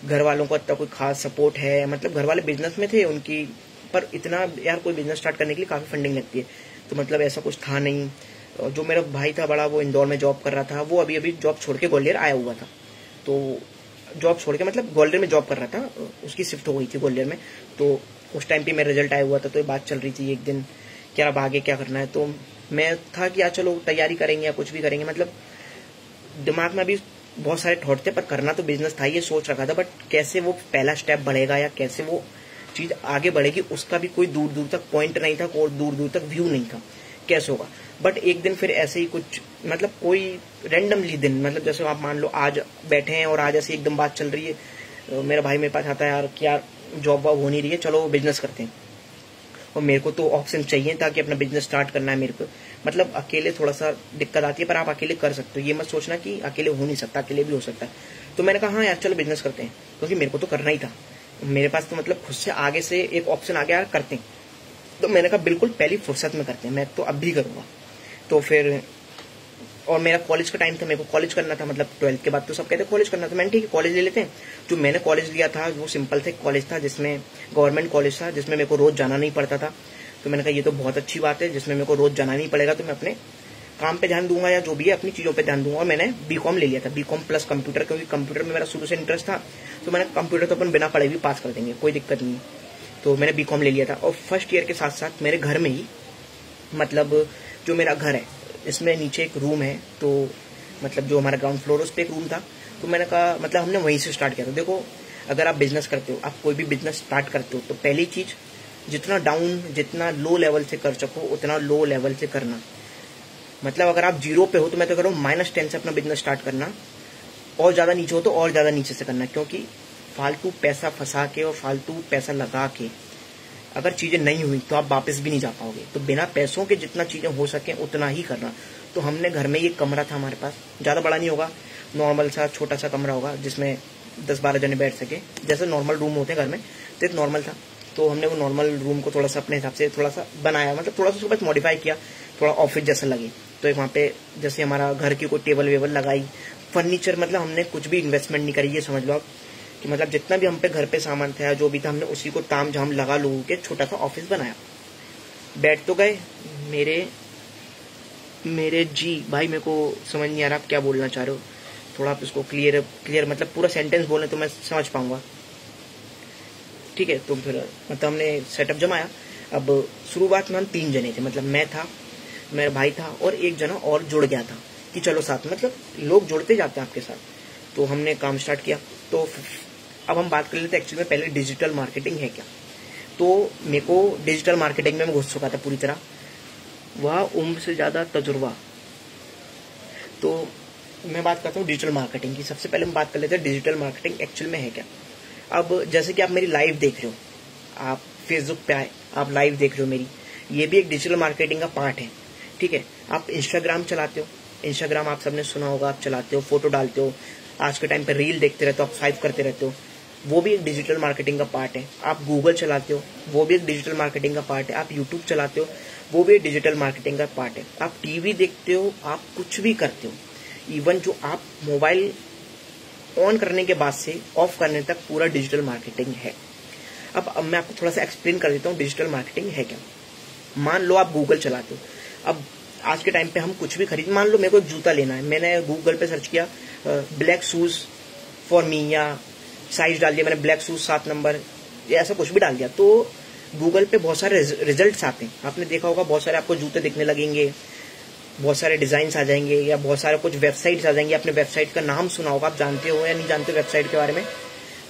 घर वालों को इतना कोई खास सपोर्ट है। मतलब घर वाले बिजनेस में थे उनकी, पर इतना यार कोई बिजनेस स्टार्ट करने के लिए काफी फंडिंग लगती है, तो मतलब ऐसा कुछ था नहीं। जो मेरा भाई था बड़ा, वो इंदौर में जॉब कर रहा था, वो अभी अभी जॉब छोड़ के ग्वालियर आया हुआ था, तो जॉब छोड़ के मतलब ग्वालियर में जॉब कर रहा था, उसकी शिफ्ट हो गई थी ग्वालियर में। तो उस टाइम पे मेरा रिजल्ट आया हुआ था, तो ये बात चल रही थी एक दिन कि अब आगे क्या करना है। तो मैं था कि यार चलो तैयारी करेंगे या कुछ भी करेंगे, मतलब दिमाग में अभी बहुत सारे थॉट थे, पर करना तो बिजनेस था, ये सोच रखा था, बट कैसे वो पहला स्टेप बढ़ेगा या कैसे वो चीज आगे बढ़ेगी उसका भी कोई दूर दूर तक पॉइंट नहीं था, कोई दूर दूर तक व्यू नहीं था कैसे होगा। बट एक दिन फिर ऐसे ही कुछ मतलब कोई रैंडमली दिन, मतलब जैसे आप मान लो आज बैठे हैं और आज ऐसे एकदम बात चल रही है, मेरा भाई मेरे पास आता है यार कि यार जॉब वॉब हो नहीं रही है, चलो बिजनेस करते हैं। और मेरे को तो ऑप्शन चाहिए था कि अपना बिजनेस स्टार्ट करना है मेरे को, मतलब अकेले थोड़ा सा दिक्कत आती है, पर आप अकेले कर सकते हो, ये मत सोचना कि अकेले हो नहीं सकता, अकेले भी हो सकता है। तो मैंने कहा हाँ यार चलो बिजनेस करते हैं, क्योंकि मेरे को तो करना ही था, मेरे पास तो मतलब खुद से आगे से एक ऑप्शन आ गया करते हैं। तो मैंने कहा बिल्कुल पहली फुर्सत में करते हैं, मैं तो अब भी करूंगा। तो फिर और मेरा कॉलेज का टाइम था, मेरे को कॉलेज करना था, मतलब 12th के बाद तो सब कहते कॉलेज करना था, मैंने ठीक है कॉलेज ले लेते हैं। जो मैंने कॉलेज लिया था वो सिंपल थे कॉलेज था, जिसमें गवर्नमेंट कॉलेज था, जिसमें मेरे को रोज जाना नहीं पड़ता था। तो मैंने कहा ये तो बहुत अच्छी बात है, जिसमें मेरे को रोज जाना नहीं पड़ेगा, तो मैं अपने काम पे ध्यान दूंगा या जो भी है अपनी चीजों पे ध्यान दूंगा। और मैंने बीकॉम ले लिया था, बीकॉम प्लस कंप्यूटर, क्योंकि कंप्यूटर में मेरा शुरू से इंटरेस्ट था। तो मैंने कंप्यूटर तो अपन बिना पढ़े भी पास कर देंगे, कोई दिक्कत नहीं। तो मैंने बीकॉम ले लिया था। और फर्स्ट ईयर के साथ साथ मेरे घर में ही, मतलब जो मेरा घर है इसमें नीचे एक रूम है, तो मतलब जो हमारा ग्राउंड फ्लोर उस पर एक रूम था। तो मैंने कहा मतलब हमने वहीं से स्टार्ट किया था। देखो अगर आप बिजनेस करते हो, आप कोई भी बिजनेस स्टार्ट करते हो, तो पहली चीज जितना डाउन, जितना लो लेवल से कर सको उतना लो लेवल से करना। मतलब अगर आप 0 पे हो तो मैं तो कह रहा हूँ -10 से अपना बिजनेस स्टार्ट करना, और ज्यादा नीचे हो तो और ज्यादा नीचे से करना, क्योंकि फालतू पैसा फंसा के और फालतू पैसा लगा के अगर चीजें नहीं हुई तो आप वापस भी नहीं जा पाओगे। तो बिना पैसों के जितना चीजें हो सके उतना ही करना। तो हमने घर में ये कमरा था हमारे पास, ज्यादा बड़ा नहीं होगा, नॉर्मल सा छोटा सा कमरा होगा जिसमें 10-12 जने बैठ सके, जैसे नॉर्मल रूम होते हैं घर में, तो एक नॉर्मल था। तो हमने वो नॉर्मल रूम को थोड़ा सा अपने हिसाब से थोड़ा सा बनाया, मतलब थोड़ा सा उसको बस मॉडिफाई किया, थोड़ा ऑफिस जैसा लगे। तो एक वहाँ पे जैसे हमारा घर की कोई टेबल वेबल लगाई, फर्नीचर, मतलब हमने कुछ भी इन्वेस्टमेंट नहीं करी, ये समझ लो आप कि मतलब जितना भी हम पे घर पे सामान था जो भी था, हमने उसी को ताम झाम लगा लोगों के छोटा सा ऑफिस बनाया। बैठ तो गए मेरे जी भाई, मेरे को समझ नहीं आ रहा आप क्या बोलना चाह रहे हो, थोड़ा आप इसको क्लियर मतलब पूरा सेंटेंस बोले तो मैं समझ पाऊंगा, ठीक है। तो फिर मतलब हमने सेटअप जमाया। अब शुरुआत में हम 3 जने थे, मतलब मैं था, मेरा भाई था और एक जना और जुड़ गया था कि चलो साथ, मतलब लोग जुड़ते जाते हैं आपके साथ। तो हमने काम स्टार्ट किया। तो अब हम बात कर लेते हैं एक्चुअली में पहले डिजिटल मार्केटिंग है क्या। तो मेरे को डिजिटल मार्केटिंग में मैं घुस चुका था पूरी तरह, वह उम्र से ज्यादा तजुर्बा। तो मैं बात करता हूँ डिजिटल मार्केटिंग की। सबसे पहले हम बात कर लेते हैं डिजिटल मार्केटिंग एक्चुअल में है क्या। अब जैसे कि आप मेरी लाइव देख रहे हो, आप फेसबुक पे आए, आप लाइव देख रहे हो मेरी, ये भी एक डिजिटल मार्केटिंग का पार्ट है, ठीक है। आप इंस्टाग्राम चलाते हो, इंस्टाग्राम आप सबने सुना होगा, आप चलाते हो, फोटो डालते हो, आज के टाइम पे रील देखते रहते हो, आप स्वाइप करते रहते हो, वो भी एक डिजिटल मार्केटिंग का पार्ट है। आप गूगल चलाते हो, वो भी एक डिजिटल मार्केटिंग का पार्ट है। आप यूट्यूब चलाते हो, वो भी एक डिजिटल मार्केटिंग का पार्ट है। आप टीवी देखते हो, आप कुछ भी करते हो, इवन जो आप मोबाइल ऑन करने के बाद से ऑफ करने तक पूरा डिजिटल मार्केटिंग है। अब मैं आपको थोड़ा सा एक्सप्लेन कर देता हूँ डिजिटल मार्केटिंग है क्या। मान लो आप गूगल चलाते हो, अब आज के टाइम पे हम कुछ भी खरीद, मान लो मेरे को जूता लेना है, मैंने गूगल पे सर्च किया ब्लैक शूज फॉर मी, या साइज डाल दिया मैंने ब्लैक शूज 7 नंबर, या ऐसा कुछ भी डाल दिया, तो गूगल पे बहुत सारे रिजल्ट्स आते हैं, आपने देखा होगा, बहुत सारे आपको जूते दिखने लगेंगे, बहुत सारे डिजाइन आ जाएंगे, या बहुत सारे कुछ वेबसाइट्स आ जाएंगे। आपने वेबसाइट का नाम सुना होगा, आप जानते हो या नहीं जानते वेबसाइट के बारे में,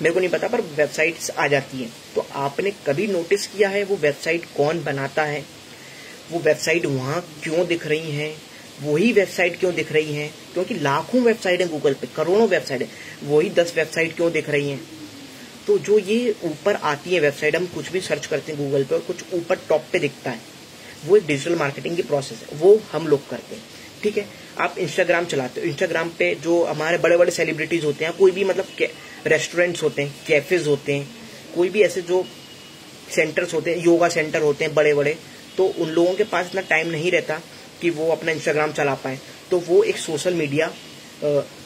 मेरे को नहीं पता, पर वेबसाइट्स आ जाती हैं। तो आपने कभी नोटिस किया है वो वेबसाइट कौन बनाता है, वो वेबसाइट वहां क्यों दिख रही है, वही वेबसाइट क्यों दिख रही है? क्योंकि लाखों वेबसाइट है गूगल पे, करोड़ों वेबसाइट है, वही 10 वेबसाइट क्यों दिख रही हैं? तो जो ये ऊपर आती है वेबसाइट, हम कुछ भी सर्च करते हैं गूगल पे और कुछ ऊपर टॉप पे दिखता है, वो एक डिजिटल मार्केटिंग की प्रोसेस है, वो हम लोग करते हैं। ठीक है, आप इंस्टाग्राम चलाते हो, इंस्टाग्राम पे जो हमारे बड़े बड़े सेलिब्रिटीज होते हैं, कोई भी मतलब रेस्टोरेंट्स होते हैं, कैफेज होते हैं, कोई भी ऐसे जो सेंटर्स होते हैं, योगा सेंटर होते हैं बड़े बड़े, तो उन लोगों के पास इतना टाइम नहीं रहता कि वो अपना इंस्टाग्राम चला पाए, तो वो एक सोशल मीडिया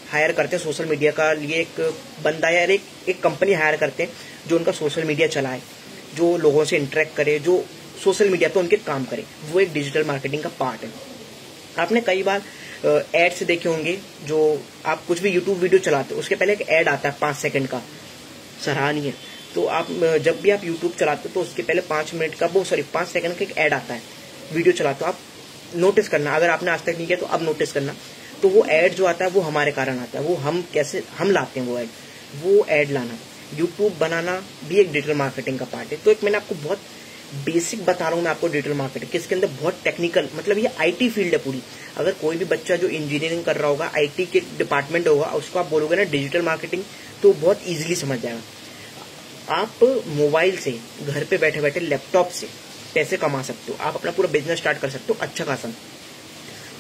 हायर करते हैं, सोशल मीडिया का लिए एक बंदा या एक कंपनी हायर करते हैं जो उनका सोशल मीडिया चलाए, जो लोगों से इंटरेक्ट करे, जो सोशल मीडिया पे उनके काम करे, वो एक डिजिटल मार्केटिंग का पार्ट है। आपने कई बार एड्स देखे होंगे, जो आप कुछ भी यूट्यूब वीडियो चलाते हो उसके पहले एक एड आता है 5 सेकंड का, सराहनीय। तो आप जब भी आप यूट्यूब चलाते हो तो उसके पहले 5 सेकंड का एक एड आता है, वीडियो चलाते हो, आप नोटिस करना, अगर आपने आज तक नहीं किया तो अब नोटिस करना। तो वो एड जो आता है वो हमारे कारण आता है, वो हम लाते हैं वो एड लाना, यूट्यूब बनाना भी एक डिजिटल मार्केटिंग का पार्ट है। तो एक मैंने आपको बहुत बेसिक बता रहा हूँ मैं आपको डिजिटल मार्केटिंग, किसके अंदर बहुत टेक्निकल, मतलब ये आईटी फील्ड है पूरी। अगर कोई भी बच्चा जो इंजीनियरिंग कर रहा होगा, आईटी के डिपार्टमेंट होगा, उसको आप बोलोगे ना डिजिटल मार्केटिंग, तो बहुत इजीली समझ जाएगा। आप मोबाइल से घर पे बैठे बैठे लैपटॉप से पैसे कमा सकते हो, आप अपना पूरा बिजनेस स्टार्ट कर सकते हो अच्छा खासा।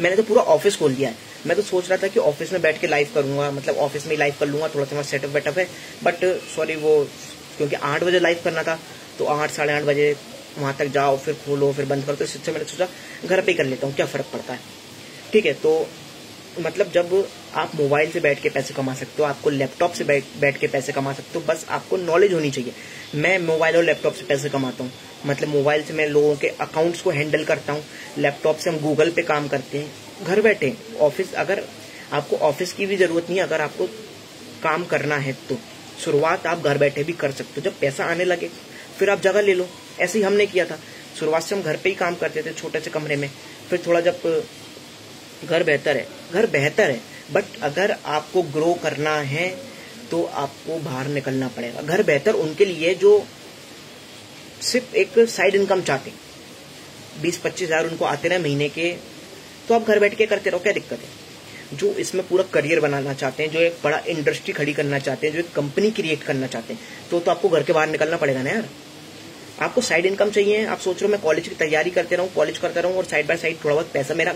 मैंने तो पूरा ऑफिस खोल दिया है, मैं तो सोच रहा था कि ऑफिस में बैठ के लाइव करूंगा, मतलब ऑफिस में ही लाइव कर लूंगा, थोड़ा सा सेटअप वेटअप है, बट सॉरी वो क्योंकि 8 बजे लाइव करना था, तो 8 साढ़े 8 बजे वहां तक जाओ, फिर खोलो, फिर बंद करो, तो इससे मैंने सोचा घर पे ही कर लेता हूँ, क्या फर्क पड़ता है। ठीक है, तो मतलब जब आप मोबाइल से बैठ के पैसे कमा सकते हो, आपको लैपटॉप से बैठ के पैसे कमा सकते हो, बस आपको नॉलेज होनी चाहिए। मैं मोबाइल और लैपटॉप से पैसे कमाता हूँ, मतलब मोबाइल से मैं लोगों के अकाउंट्स को हैंडल करता हूँ, लैपटॉप से हम गूगल पे काम करते हैं घर बैठे। ऑफिस, अगर आपको ऑफिस की भी जरूरत नहीं है, अगर आपको काम करना है तो शुरुआत आप घर बैठे भी कर सकते हो। जब पैसा आने लगे फिर आप जगह ले लो, ऐसे ही हमने किया था। शुरुआत से हम घर पे ही काम करते थे छोटे से कमरे में, फिर थोड़ा जब घर बेहतर है, बट अगर आपको ग्रो करना है तो आपको बाहर निकलना पड़ेगा। घर बेहतर उनके लिए जो सिर्फ एक साइड इनकम चाहते हैं, 20-25 हजार उनको आते रहे महीने के, तो आप घर बैठ के करते रहो, क्या दिक्कत है। जो इसमें पूरा करियर बनाना चाहते हैं, जो एक बड़ा इंडस्ट्री खड़ी करना चाहते हैं, जो एक कंपनी क्रिएट करना चाहते हैं, तो आपको घर के बाहर निकलना पड़ेगा ना यार। आपको साइड इनकम चाहिए, आप सोच रहे हो मैं कॉलेज की तैयारी करते रहूं, कॉलेज करता रहूं और साइड बाय साइड थोड़ा बहुत पैसा मेरा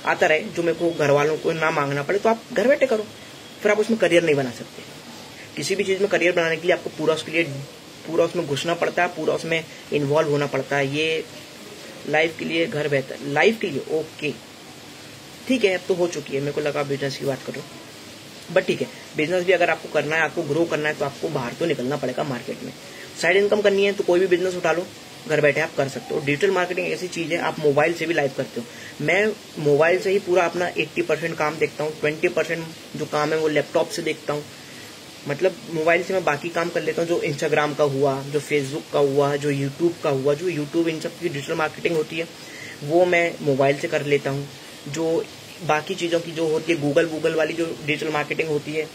आता रहे, जो मेरे को घर वालों को ना मांगना पड़े, तो आप घर बैठे करो। फिर आप उसमें करियर नहीं बना सकते। किसी भी चीज में करियर बनाने के लिए आपको पूरा उसमें घुसना पड़ता है, पूरा उसमें इन्वॉल्व होना पड़ता है। ये लाइफ के लिए घर बेहतर, लाइफ के लिए ओके ठीक है, अब तो हो चुकी है, मेरे को लगा बिजनेस की बात करो, बट ठीक है, बिजनेस भी अगर आपको करना है, आपको ग्रो करना है, तो आपको बाहर तो निकलना पड़ेगा मार्केट में। साइड इनकम करनी है तो कोई भी बिजनेस उठा लो, घर बैठे आप कर सकते हो। डिजिटल मार्केटिंग ऐसी चीज है, आप मोबाइल से भी लाइव करते हो। मैं मोबाइल से ही पूरा अपना 80% काम देखता हूँ, 20% जो काम है वो लैपटॉप से देखता हूँ। मतलब मोबाइल से मैं बाकी काम कर लेता हूँ, जो इंस्टाग्राम का हुआ, जो फेसबुक का हुआ, जो यूट्यूब का हुआ, जो यूट्यूब इन सब की डिजिटल मार्केटिंग होती है वो मैं मोबाइल से कर लेता हूँ। जो बाकी चीज़ों की जो होती है गूगल वाली जो डिजिटल मार्केटिंग होती है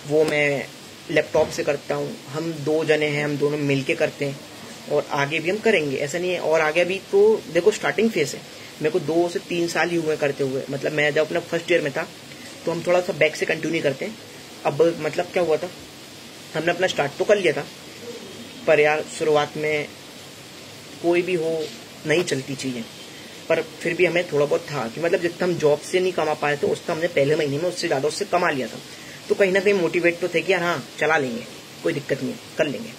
वो मैं लैपटॉप से करता हूँ। हम 2 जने हैं, हम दोनों मिलके करते हैं और आगे भी हम करेंगे, ऐसा नहीं है। और आगे भी तो देखो स्टार्टिंग फेस है, मेरे को 2 से 3 साल ही हुए करते हुए। मतलब मैं जब अपना फर्स्ट ईयर में था तो हम थोड़ा सा बैक से कंटिन्यू करते हैं। अब मतलब क्या हुआ था, हमने अपना स्टार्ट तो कर लिया था, पर यार शुरुआत में कोई भी हो नहीं चलती चीज़ें, पर फिर भी हमें थोड़ा बहुत था कि मतलब जितना हम जॉब से नहीं कमा पाए थे उसका हमने पहले महीने में उससे ज़्यादा उससे कमा लिया था। तो कहीं ना कहीं मोटिवेट तो थे कि यार हाँ चला लेंगे, कोई दिक्कत नहीं है, कर लेंगे।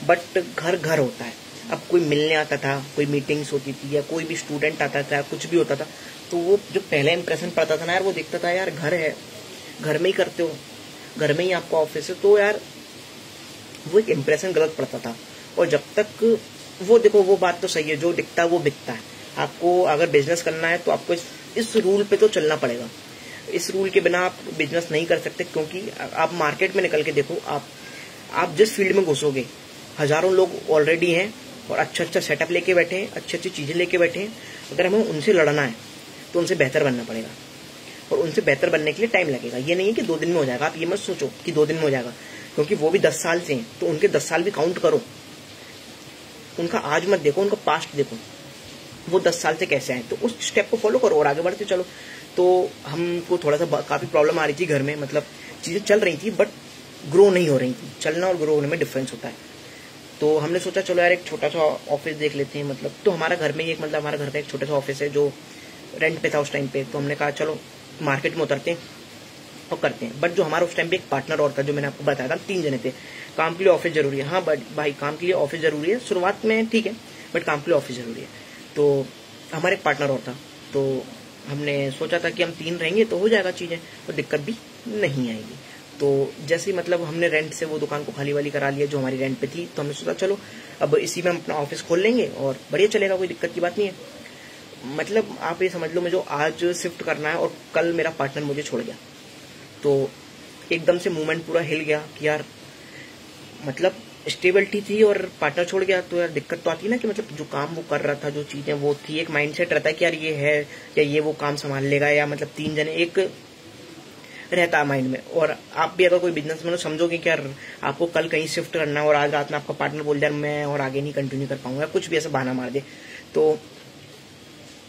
बट घर होता है। अब कोई मिलने आता था, कोई मीटिंग्स होती थी, या कोई भी स्टूडेंट आता था, कुछ भी होता था, तो वो जो पहला इंप्रेशन पड़ता था ना यार, वो दिखता था यार घर है, घर में ही करते हो, घर में ही आपका ऑफिस है, तो यार वो एक इम्प्रेशन गलत पड़ता था। और जब तक वो देखो, वो बात तो सही है, जो दिखता है वो बिकता है। आपको अगर बिजनेस करना है तो आपको इस रूल पे तो चलना पड़ेगा। इस रूल के बिना आप बिजनेस नहीं कर सकते, क्योंकि आप मार्केट में निकल के देखो, आप जिस फील्ड में घुसोगे हजारों लोग ऑलरेडी हैं और अच्छा अच्छा सेटअप लेके बैठे हैं, अच्छी अच्छी चीजें लेके बैठे हैं। अगर हमें उनसे लड़ना है तो उनसे बेहतर बनना पड़ेगा, और उनसे बेहतर बनने के लिए टाइम लगेगा। ये नहीं है कि 2 दिन में हो जाएगा। आप ये मत सोचो कि 2 दिन में हो जाएगा, क्योंकि वो भी 10 साल से हैं, तो उनके 10 साल भी काउंट करो। उनका आज मत देखो, उनका पास्ट देखो, वो 10 साल से कैसे आए, तो उस स्टेप को फॉलो करो और आगे बढ़ते चलो। तो हमको थोड़ा सा काफी प्रॉब्लम आ रही थी घर में, मतलब चीजें चल रही थी बट ग्रो नहीं हो रही थी। चलना और ग्रो होने में डिफरेंस होता है। तो हमने सोचा चलो यार एक छोटा सा ऑफिस देख लेते हैं, मतलब तो हमारा घर में ही एक, मतलब हमारा घर का एक छोटा सा ऑफिस है जो रेंट पे था उस टाइम पे। तो हमने कहा चलो मार्केट में उतरते हैं और करते हैं। बट जो हमारा उस टाइम पे एक पार्टनर और था, जो मैंने आपको बताया था, 3 जने थे। काम के लिए ऑफिस जरूरी है, हाँ बट भाई काम के लिए ऑफिस जरूरी है, शुरुआत में ठीक है, बट काम के लिए ऑफिस जरूरी है। तो हमारा एक पार्टनर और था, तो हमने सोचा था कि हम 3 रहेंगे तो हो जाएगा चीजें, तो दिक्कत भी नहीं आएगी। तो जैसे ही मतलब हमने रेंट से वो दुकान को खाली वाली करा लिया जो हमारी रेंट पे थी, तो हमने सोचा चलो अब इसी में हम अपना ऑफिस खोल लेंगे और बढ़िया चलेगा, कोई दिक्कत की बात नहीं है। मतलब आप ये समझ लो, मुझे आज शिफ्ट करना है और कल मेरा पार्टनर मुझे छोड़ गया, तो एकदम से मूवमेंट पूरा हिल गया कि यार मतलब स्टेबिलिटी थी और पार्टनर छोड़ गया, तो यार दिक्कत तो आती है ना कि मतलब जो काम वो कर रहा था, जो चीजें वो थी, एक माइंडसेट रहता है कि यार ये है या ये वो काम संभाल लेगा, या मतलब 3 जने एक रहता है माइंड में। और आप भी अगर कोई बिजनेस में समझोगे कि यार आपको कल कहीं शिफ्ट करना है और आज रात में आपका पार्टनर बोल जाए मैं और आगे नहीं कंटिन्यू कर पाऊंगा, कुछ भी ऐसा बहाना मार दे, तो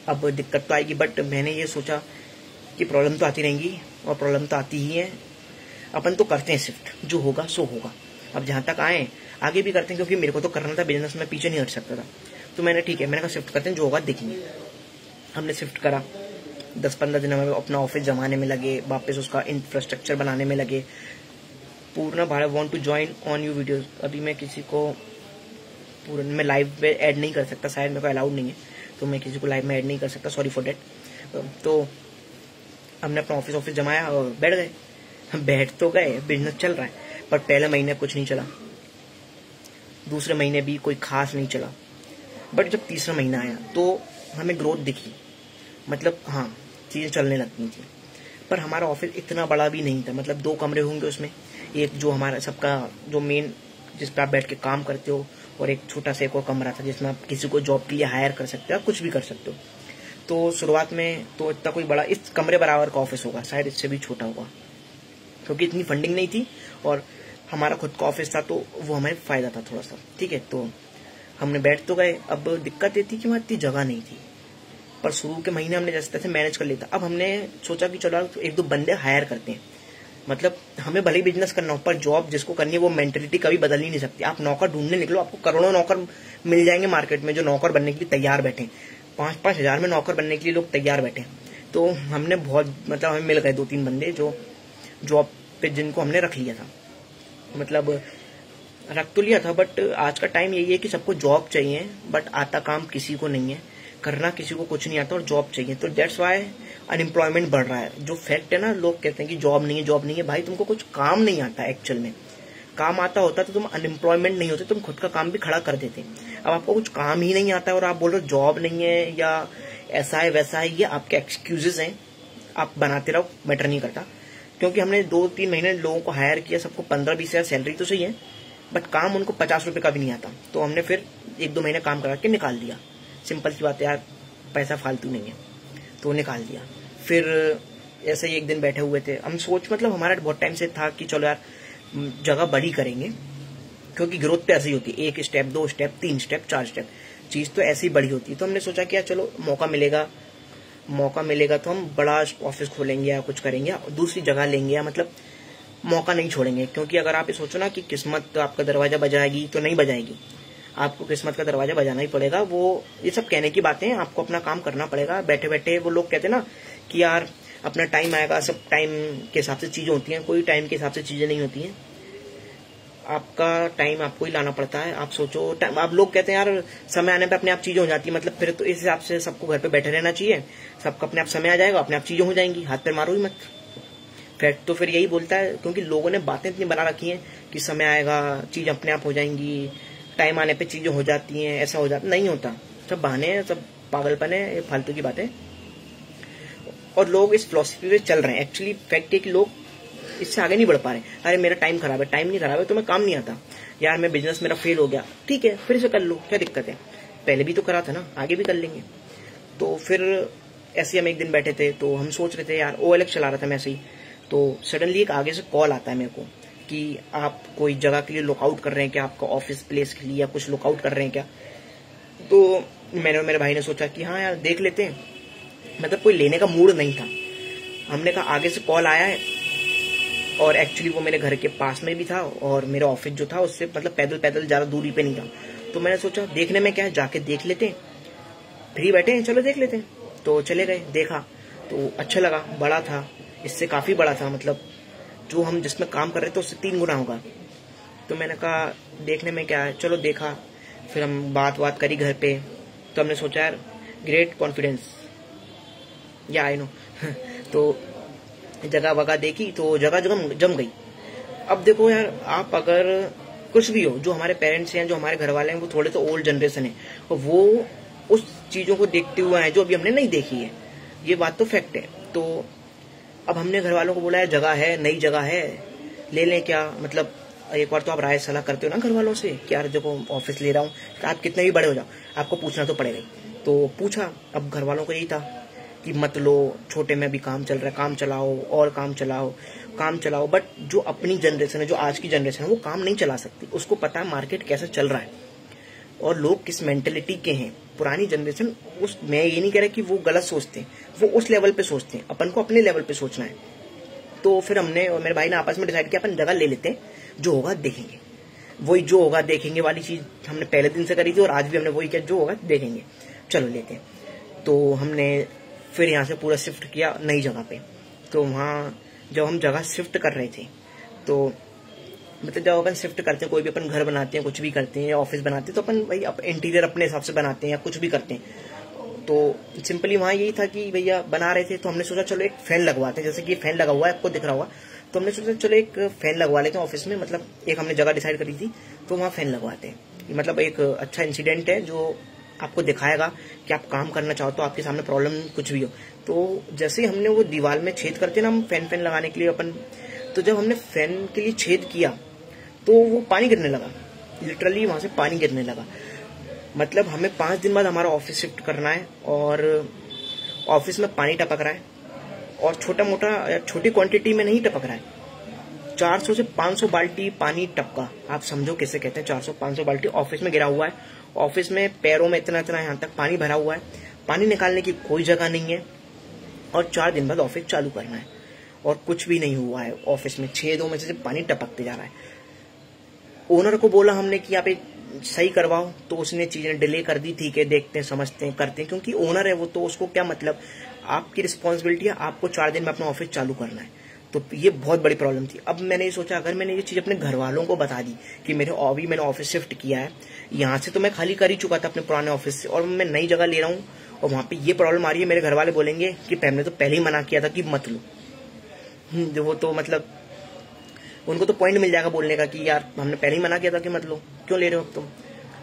अब दिक्कत तो आएगी। बट मैंने ये सोचा कि प्रॉब्लम तो आती रहेंगी और प्रॉब्लम तो आती ही है, अपन तो करते हैं शिफ्ट, जो होगा सो होगा। अब जहां तक आए आगे भी करते हैं, क्योंकि मेरे को तो करना था बिजनेस में, पीछे नहीं हट सकता था। तो मैंने ठीक है, मैंने कहा शिफ्ट करते हैं, जो होगा देखेंगे। हमने शिफ्ट करा, 10-15 दिन में अपना ऑफिस जमाने में लगे, वापस उसका इंफ्रास्ट्रक्चर बनाने में लगे। पूर्ण Bharat want to join on you videos. अभी मैं किसी को पूर्ण में लाइव में ऐड नहीं कर सकता, शायद मेरे को अलाउड नहीं है, तो मैं किसी को लाइव में ऐड नहीं कर सकता, सॉरी फॉर डेट। तो हमने अपना ऑफिस जमाया और बैठ गए। बैठ तो गए, बिजनेस चल रहा है, पर पहले महीने कुछ नहीं चला, दूसरे महीने भी कोई खास नहीं चला। बट जब तीसरा महीना आया तो हमें ग्रोथ दिखी, मतलब हाँ चीजें चलने लगती थी। पर हमारा ऑफिस इतना बड़ा भी नहीं था, मतलब 2 कमरे होंगे उसमें, एक जो हमारा सबका जो मेन जिस पे आप बैठ के काम करते हो, और एक छोटा सा एक और कमरा था जिसमें आप किसी को जॉब के लिए हायर कर सकते हो, आप कुछ भी कर सकते हो। तो शुरुआत में तो इतना कोई बड़ा, इस कमरे बराबर का ऑफिस होगा, शायद इससे भी छोटा होगा, क्योंकि इतनी फंडिंग नहीं थी और हमारा खुद का ऑफिस था, तो वो हमें फायदा था थोड़ा सा, ठीक है। तो हमने बैठ तो गए। अब दिक्कत ये थी कि वहाँ इतनी जगह नहीं थी, पर शुरू के महीने हमने जैसे तैसे मैनेज कर लिया था। अब हमने सोचा कि चलो 1-2 बंदे हायर करते हैं, मतलब हमें भले ही बिजनेस करना हो, पर जॉब जिसको करनी है वो मेंटेलिटी कभी बदल ही नहीं सकती। आप नौकर ढूंढने निकलो, आपको करोड़ों नौकर मिल जाएंगे मार्केट में जो नौकर बनने के लिए तैयार बैठे, 5-5 हजार में नौकर बनने के लिए लोग तैयार बैठे। तो हमने बहुत, मतलब हमें मिल गए 2-3 बंदे जो जॉब पे, जिनको हमने रख लिया था, मतलब रख तो लिया था। बट आज का टाइम यही है कि सबको जॉब चाहिए, बट आता काम किसी को नहीं है, करना किसी को कुछ नहीं आता और जॉब चाहिए। तो दैट्स वाई अनएम्प्लॉयमेंट बढ़ रहा है। जो फैक्ट है ना, लोग कहते हैं कि जॉब नहीं है, जॉब नहीं है। भाई तुमको कुछ काम नहीं आता एक्चुअल में, काम आता होता तो तुम अनएम्प्लॉयमेंट नहीं होते, तुम खुद का काम भी खड़ा कर देते। अब आपको कुछ काम ही नहीं आता है और आप बोल रहे हो जॉब नहीं है या ऐसा है वैसा है, ये आपके एक्सक्यूजेस हैं, आप बनाते रहो, मैटर नहीं करता। क्योंकि हमने 2-3 महीने लोगों को हायर किया, सबको 15-20 हजार सैलरी तो सही है, बट काम उनको 50 रुपए का भी नहीं आता। तो हमने फिर 1-2 महीने काम करा के निकाल दिया। सिंपल सी बात है यार, पैसा फालतू नहीं है, तो निकाल दिया। फिर ऐसे ही एक दिन बैठे हुए थे हम, मतलब हमारा बहुत टाइम से था कि चलो यार जगह बड़ी करेंगे, क्योंकि ग्रोथ तो ऐसे ही होती है, 1 स्टेप 2 स्टेप 3 स्टेप 4 स्टेप, चीज तो ऐसी बड़ी होती है। तो हमने सोचा कि यार चलो मौका मिलेगा तो हम बड़ा ऑफिस खोलेंगे या कुछ करेंगे, दूसरी जगह लेंगे, या मतलब मौका नहीं छोड़ेंगे। क्योंकि अगर आप ये सोचो ना कि किस्मत आपका दरवाजा बजाएगी, तो नहीं बजाएगी, आपको किस्मत का दरवाजा बजाना ही पड़ेगा। वो ये सब कहने की बातें हैं, आपको अपना काम करना पड़ेगा। बैठे बैठे वो लोग कहते हैं ना कि यार अपना टाइम आएगा, सब टाइम के हिसाब से चीजें होती हैं, कोई टाइम के हिसाब से चीजें नहीं होती हैं। आपका टाइम आपको ही लाना पड़ता है। आप सोचो, आप लोग कहते हैं यार समय आने पे अपने आप चीजें हो जाती है, मतलब फिर तो इस हिसाब से सबको घर पे बैठे रहना चाहिए, सबका अपने आप समय आ जाएगा, अपने आप चीजें हो जाएंगी, हाथ पे मारो ही मत। फैक्ट तो फिर यही बोलता है, क्योंकि लोगों ने बातें इतनी बना रखी हैं कि समय आएगा, चीज अपने आप हो जाएंगी, टाइम आने पे चीजें हो जाती हैं, ऐसा हो जाता, नहीं होता, सब बहाने हैं, सब पागलपन है, फालतू की बातें। और लोग इस फिलॉसफी पे चल रहे हैं। एक्चुअली फैक्ट है कि लोग इससे आगे नहीं बढ़ पा रहे, अरे मेरा टाइम खराब है, टाइम नहीं खराब है तो मैं काम नहीं आता यार, मैं बिजनेस मेरा फेल हो गया, ठीक है फिर से कर लो, क्या दिक्कत है, पहले भी तो करा था ना, आगे भी कर लेंगे। तो फिर ऐसे हम एक दिन बैठे थे तो हम सोच रहे थे यार, OLX चला रहा था मैं ऐसे ही, तो सडनली एक आगे से कॉल आता है मेरे को कि आप कोई जगह के लिए लुकआउट कर रहे हैं क्या, आपका ऑफिस प्लेस के लिए या कुछ लुकआउट कर रहे हैं क्या। तो मैंने और मेरे भाई ने सोचा कि हाँ यार देख लेते हैं, मतलब कोई लेने का मूड नहीं था। हमने कहा आगे से कॉल आया है, और एक्चुअली वो मेरे घर के पास में भी था और मेरा ऑफिस जो था उससे मतलब पैदल ज्यादा दूरी पे नहीं था। तो मैंने सोचा देखने में क्या है, जाके देख लेते हैं, फ्री बैठे हैं चलो देख लेते हैं। तो चले गए, देखा तो अच्छा लगा, बड़ा था, इससे काफी बड़ा था, मतलब जो हम जिसमें काम कर रहे थे उससे 3 गुना होगा। तो मैंने कहा देखने में क्या है, चलो देखा, फिर हम बात करी घर पे। तो हमने सोचा यार ग्रेट कॉन्फिडेंस, या आई नो तो जगह वगह देखी तो जगह जम गई। अब देखो यार, आप अगर कुछ भी हो, जो हमारे पेरेंट्स हैं, जो हमारे घर वाले हैं, वो थोड़े तो ओल्ड जनरेशन है, और वो उस चीजों को देखते हुए हैं जो अभी हमने नहीं देखी है, ये बात तो फैक्ट है। तो अब हमने घर वालों को बोला है जगह है, नई जगह है, ले लें क्या, मतलब एक बार तो आप राय सलाह करते हो ना घर वालों से कि यार देखो ऑफिस ले रहा हूँ, आप कितने भी बड़े हो जाओ आपको पूछना तो पड़ेगा। तो पूछा, अब घर वालों को यही था कि मत लो, छोटे में भी काम चल रहा है, काम चलाओ और काम चलाओ। बट जो अपनी जनरेशन है, जो आज की जनरेशन है, वो काम नहीं चला सकती, उसको पता है मार्केट कैसे चल रहा है और लोग किस मेंटेलिटी के हैं। पुरानी जनरेशन, उस मैं ये नहीं कह रहा कि वो गलत सोचते हैं, वो उस लेवल पे सोचते हैं, अपन को अपने लेवल पे सोचना है। तो फिर हमने और मेरे भाई ने आपस में डिसाइड किया अपन जगह ले लेते हैं, जो होगा देखेंगे। वही जो होगा देखेंगे वाली चीज हमने पहले दिन से करी थी और आज भी हमने वही किया, जो होगा देखेंगे, चलो लेते हैं। तो हमने फिर यहाँ से पूरा शिफ्ट किया नई जगह पे। तो वहाँ जब हम जगह शिफ्ट कर रहे थे, तो मतलब जब अपन शिफ्ट करते हैं, कोई भी अपन घर बनाते हैं, कुछ भी करते हैं या ऑफिस बनाते हैं, तो अपन भाई इंटीरियर अपने हिसाब से बनाते हैं या कुछ भी करते हैं। तो सिंपली वहाँ यही था कि भैया बना रहे थे, तो हमने सोचा चलो एक फैन लगवाते हैं, जैसे कि फैन लगा हुआ है आपको दिख रहा होगा, तो हमने सोचा चलो एक फैन लगवा लेते हैं ऑफिस में, मतलब एक हमने जगह डिसाइड करी थी, तो वहाँ फैन लगवाते हैं। मतलब एक अच्छा इंसिडेंट है जो आपको दिखाएगा कि आप काम करना चाहो तो आपके सामने प्रॉब्लम कुछ भी हो। तो जैसे ही हमने वो दीवार में छेद करते ना हम फैन लगाने के लिए अपन, तो जब हमने फैन के लिए छेद किया तो वो पानी गिरने लगा, लिटरली वहां से पानी गिरने लगा। मतलब हमें 5 दिन बाद हमारा ऑफिस शिफ्ट करना है और ऑफिस में पानी टपक रहा है, और छोटा मोटा या छोटी क्वांटिटी में नहीं टपक रहा है, 400 से 500 बाल्टी पानी टपका। आप समझो कैसे कहते हैं, 400-500 बाल्टी ऑफिस में गिरा हुआ है, ऑफिस में पैरों में इतना यहाँ तक पानी भरा हुआ है, पानी निकालने की कोई जगह नहीं है, और 4 दिन बाद ऑफिस चालू करना है और कुछ भी नहीं हुआ है ऑफिस में, छेदों में से पानी टपकते जा रहा है। ओनर को बोला हमने कि आप एक सही करवाओ, तो उसने चीजें डिले कर दी, ठीक है देखते हैं, समझते हैं, करते हैं, क्योंकि ओनर है वो, तो उसको क्या मतलब, आपकी रिस्पॉन्सिबिलिटी है, आपको 4 दिन में अपना ऑफिस चालू करना है। तो ये बहुत बड़ी प्रॉब्लम थी। अब मैंने ये सोचा अगर मैंने ये चीज अपने घर वालों को बता दी कि अभी मैंने ऑफिस शिफ्ट किया है, यहाँ से तो मैं खाली कर ही चुका था अपने पुराने ऑफिस से, और मैं नई जगह ले रहा हूँ और वहां पे ये प्रॉब्लम आ रही है, मेरे घर वाले बोलेंगे कि हमने तो पहले ही मना किया था कि मत लो। वो तो मतलब उनको तो पॉइंट मिल जाएगा बोलने का कि यार हमने पहले ही मना किया था कि मत लो, क्यों ले रहे हो अब तुम।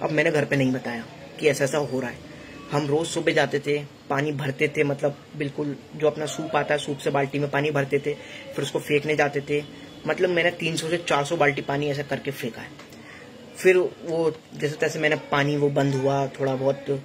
अब मैंने घर पे नहीं बताया कि ऐसा ऐसा हो रहा है। हम रोज सुबह जाते थे, पानी भरते थे, मतलब बिल्कुल जो अपना सूप आता है, सूप से बाल्टी में पानी भरते थे, फिर उसको फेंकने जाते थे। मतलब मैंने 300 से 400 बाल्टी पानी ऐसा करके फेंका है। फिर वो जैसे तैसे मैंने पानी वो बंद हुआ, थोड़ा बहुत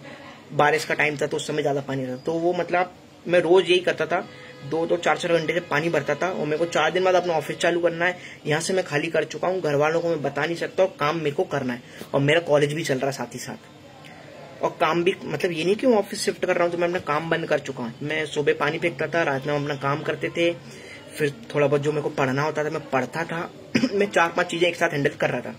बारिश का टाइम था तो उस समय ज्यादा पानी था, तो वो मतलब मैं रोज यही करता था, 2-4 घंटे से पानी भरता था, और मेरे को 4 दिन बाद अपना ऑफिस चालू करना है। यहाँ से मैं खाली कर चुका हूँ, घर वालों को मैं बता नहीं सकता, और काम मेरे को करना है, और मेरा कॉलेज भी चल रहा है साथ ही साथ, और काम भी, मतलब ये नहीं कि मैं ऑफिस शिफ्ट कर रहा हूँ तो मैं अपना काम बंद कर चुका हूँ। मैं सुबह पानी फेंकता था, रात में हम अपना काम करते थे, फिर थोड़ा बहुत जो मेरे को पढ़ना होता था मैं पढ़ता था। मैं 4-5 चीजें एक साथ हैंडल कर रहा था,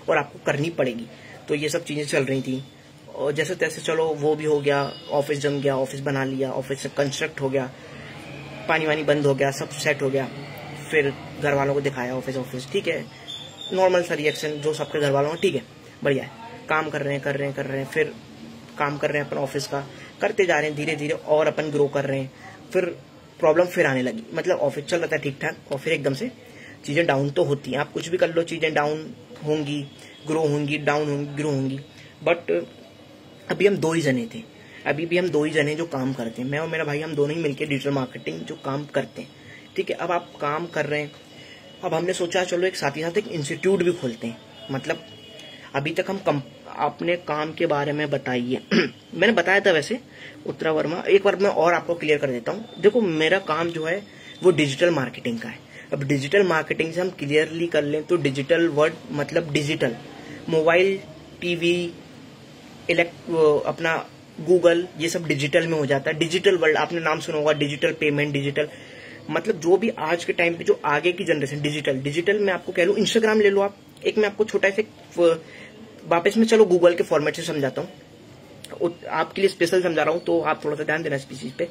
और आपको करनी पड़ेगी। तो ये सब चीजें चल रही थी, और जैसे तैसे चलो वो भी हो गया, ऑफिस जम गया, ऑफिस बना लिया, ऑफिस से कंस्ट्रक्ट हो गया, पानी वानी बंद हो गया, सब सेट हो गया। फिर घर वालों को दिखाया ऑफिस, ठीक है, नॉर्मल सा रिएक्शन जो सबके घर वालों का, ठीक है बढ़िया है, काम कर रहे हैं, फिर काम कर रहे हैं अपन ऑफिस का, करते जा रहे हैं धीरे धीरे, और अपन ग्रो कर रहे हैं। फिर प्रॉब्लम फिर आने लगी, मतलब ऑफिस चल रहा था ठीक ठाक, और फिर एकदम से चीजें डाउन तो होती हैं, आप कुछ भी कर लो चीजें डाउन होंगी, ग्रो होंगी, डाउन होंगी, ग्रो होंगी। बट अभी हम 2 ही जने थे, अभी भी हम 2 ही जने जो काम करते हैं, मैं और मेरा भाई, हम दोनों ही मिलकर डिजिटल मार्केटिंग जो काम करते हैं, ठीक है। अब आप काम कर रहे हैं, अब हमने सोचा चलो एक साथ ही साथ एक इंस्टीट्यूट भी खोलते हैं। मतलब अभी तक हम अपने काम के बारे में बताइए मैंने बताया था वैसे उत्तरा वर्मा, एक बार मैं और आपको क्लियर कर देता हूँ। देखो मेरा काम जो है वो डिजिटल मार्केटिंग का है। अब डिजिटल मार्केटिंग से हम क्लियरली कर लें तो डिजिटल वर्ड मतलब डिजिटल, मोबाइल, टीवी, अपना गूगल, ये सब डिजिटल में हो जाता है। डिजिटल वर्ल्ड आपने नाम सुना होगा, डिजिटल पेमेंट, डिजिटल मतलब जो भी आज के टाइम पे जो आगे की जनरेशन डिजिटल मैं आपको कह लूं, इंस्टाग्राम ले लो आप। एक मैं आपको छोटा सा वापस में चलो गूगल के फॉर्मेट से समझाता हूँ, आपके लिए स्पेशल समझा रहा हूँ तो आप थोड़ा सा ध्यान देना इस चीज पे।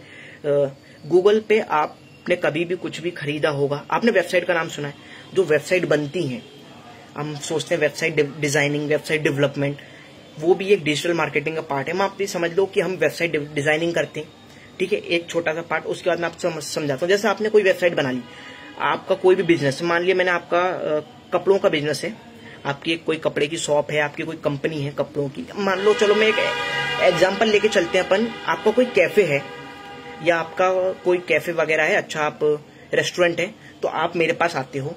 गूगल पे आपने कभी भी कुछ भी खरीदा होगा, आपने वेबसाइट का नाम सुना है, जो वेबसाइट बनती है, हम सोचते हैं वेबसाइट डिजाइनिंग, वेबसाइट डेवलपमेंट, वो भी एक डिजिटल मार्केटिंग का पार्ट है। मैं आप समझ लो कि हम वेबसाइट डिजाइनिंग करते हैं, ठीक है, एक छोटा सा पार्ट। उसके बाद मैं आपको समझाता हूँ। जैसे आपने कोई वेबसाइट बना ली, आपका कोई भी बिजनेस, मान लिया मैंने आपका कपड़ों का बिजनेस है, आपकी एक कोई कपड़े की शॉप है, आपकी कोई कंपनी है कपड़ों की, मान लो, चलो मैं एक एग्जांपल लेके चलते हैं अपन। आपका कोई कैफे है या आपका कोई कैफे वगैरह है, अच्छा आप रेस्टोरेंट है, तो आप मेरे पास आते हो,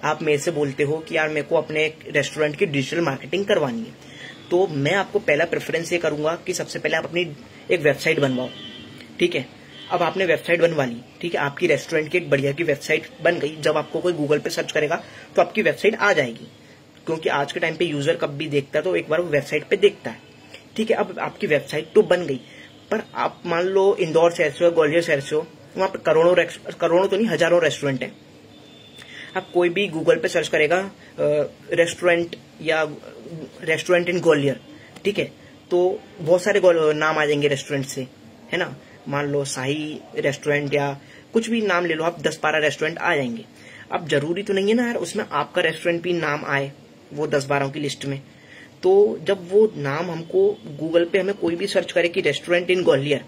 आप मेरे से बोलते हो कि यार मेरे को अपने रेस्टोरेंट की डिजिटल मार्केटिंग करवानी है। तो मैं आपको पहला प्रेफरेंस ये करूंगा कि सबसे पहले आप अपनी एक वेबसाइट बनवाओ, ठीक है। अब आपने वेबसाइट बनवा ली, ठीक है, आपकी रेस्टोरेंट की एक बढ़िया की वेबसाइट बन गई। जब आपको कोई गूगल पे सर्च करेगा तो आपकी वेबसाइट आ जाएगी, क्योंकि आज के टाइम पे यूजर कब भी देखता है तो एक बार वो वेबसाइट पे देखता है, ठीक है। अब आपकी वेबसाइट तो बन गई, पर आप मान लो इंदौर शहर से हो, ग्वालियर शहर से हो, वहां पे करोड़ों तो नहीं, हजारों रेस्टोरेंट है। अब कोई भी गूगल पे सर्च करेगा रेस्टोरेंट या रेस्टोरेंट इन ग्वालियर, ठीक है, तो बहुत सारे नाम आ जाएंगे रेस्टोरेंट से, है ना। मान लो शाही रेस्टोरेंट या कुछ भी नाम ले लो आप, 10-12 रेस्टोरेंट आ जाएंगे। अब जरूरी तो नहीं है ना यार उसमें आपका रेस्टोरेंट भी नाम आए वो 10-12 की लिस्ट में। तो जब वो नाम हमको गूगल पे हमें कोई भी सर्च करे कि रेस्टोरेंट इन ग्वालियर,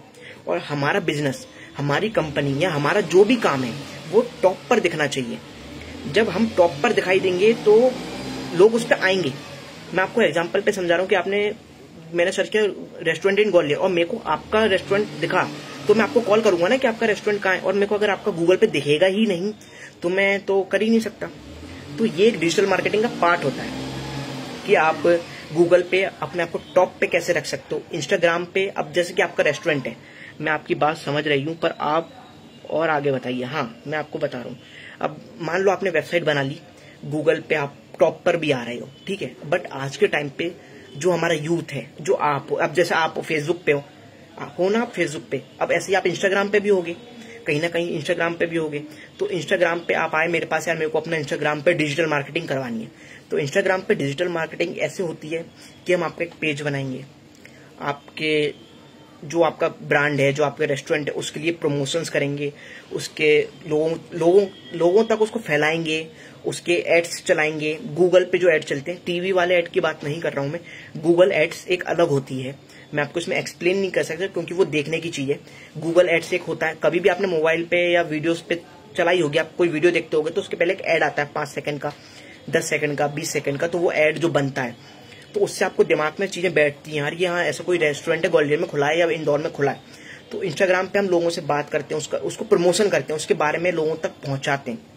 और हमारा बिजनेस, हमारी कंपनी या हमारा जो भी काम है वो टॉप पर दिखना चाहिए। जब हम टॉप पर दिखाई देंगे तो लोग उस पर आएंगे। मैं आपको एग्जांपल पे समझा रहा हूँ कि मैंने सर्च किया रेस्टोरेंट इन ग्वालियर और मेरे को आपका रेस्टोरेंट दिखा, तो मैं आपको कॉल करूंगा ना कि आपका रेस्टोरेंट कहाँ है, और मेरे को अगर आपका गूगल पे दिखेगा ही नहीं तो मैं तो कर ही नहीं सकता। तो ये एक डिजिटल मार्केटिंग का पार्ट होता है कि आप गूगल पे अपने आप को टॉप पे कैसे रख सकते हो। इंस्टाग्राम पे, अब जैसे कि आपका रेस्टोरेंट है, मैं आपकी बात समझ रही हूँ, पर आप और आगे बताइए। हाँ, मैं आपको बता रहा हूँ। अब मान लो आपने वेबसाइट बना ली, गूगल पे आप टॉप पर भी आ रहे हो, ठीक है, बट आज के टाइम पे जो हमारा यूथ है, जो आप, अब जैसे आप फेसबुक पे हो ना, आप फेसबुक पे, अब ऐसे ही आप इंस्टाग्राम पे भी होगे, कहीं ना कहीं इंस्टाग्राम पे भी होगे। तो इंस्टाग्राम पे आप आए मेरे पास, यार मेरे को अपना इंस्टाग्राम पे डिजिटल मार्केटिंग करवानी है। तो इंस्टाग्राम पे डिजिटल मार्केटिंग ऐसे होती है कि हम आपका एक पेज बनाएंगे, आपके जो आपका ब्रांड है, जो आपका रेस्टोरेंट है, उसके लिए प्रमोशंस करेंगे, उसके लोगों तक उसको फैलाएंगे, उसके एड्स चलाएंगे। गूगल पे जो एड चलते हैं, टीवी वाले एड की बात नहीं कर रहा हूं मैं, गूगल एड्स एक अलग होती है, मैं आपको इसमें एक्सप्लेन नहीं कर सकता क्योंकि वो देखने की चीज है। गूगल एड्स एक होता है, कभी भी आपने मोबाइल पे या वीडियोस पे चलाई होगी, आप कोई वीडियो देखते होगे तो उसके पहले एक एड आता है 5 सेकंड का, 10 सेकंड का, 20 सेकंड का, तो वो एड जो बनता है, तो उससे आपको दिमाग में चीजें बैठती हैं, यार ये हाँ ऐसा कोई रेस्टोरेंट है, ग्वालियर में खुला है या इंदौर में खुला है। तो इंस्टाग्राम पे हम लोगों से बात करते हैं, उसको प्रमोशन करते हैं, उसके बारे में लोगों तक पहुंचाते हैं।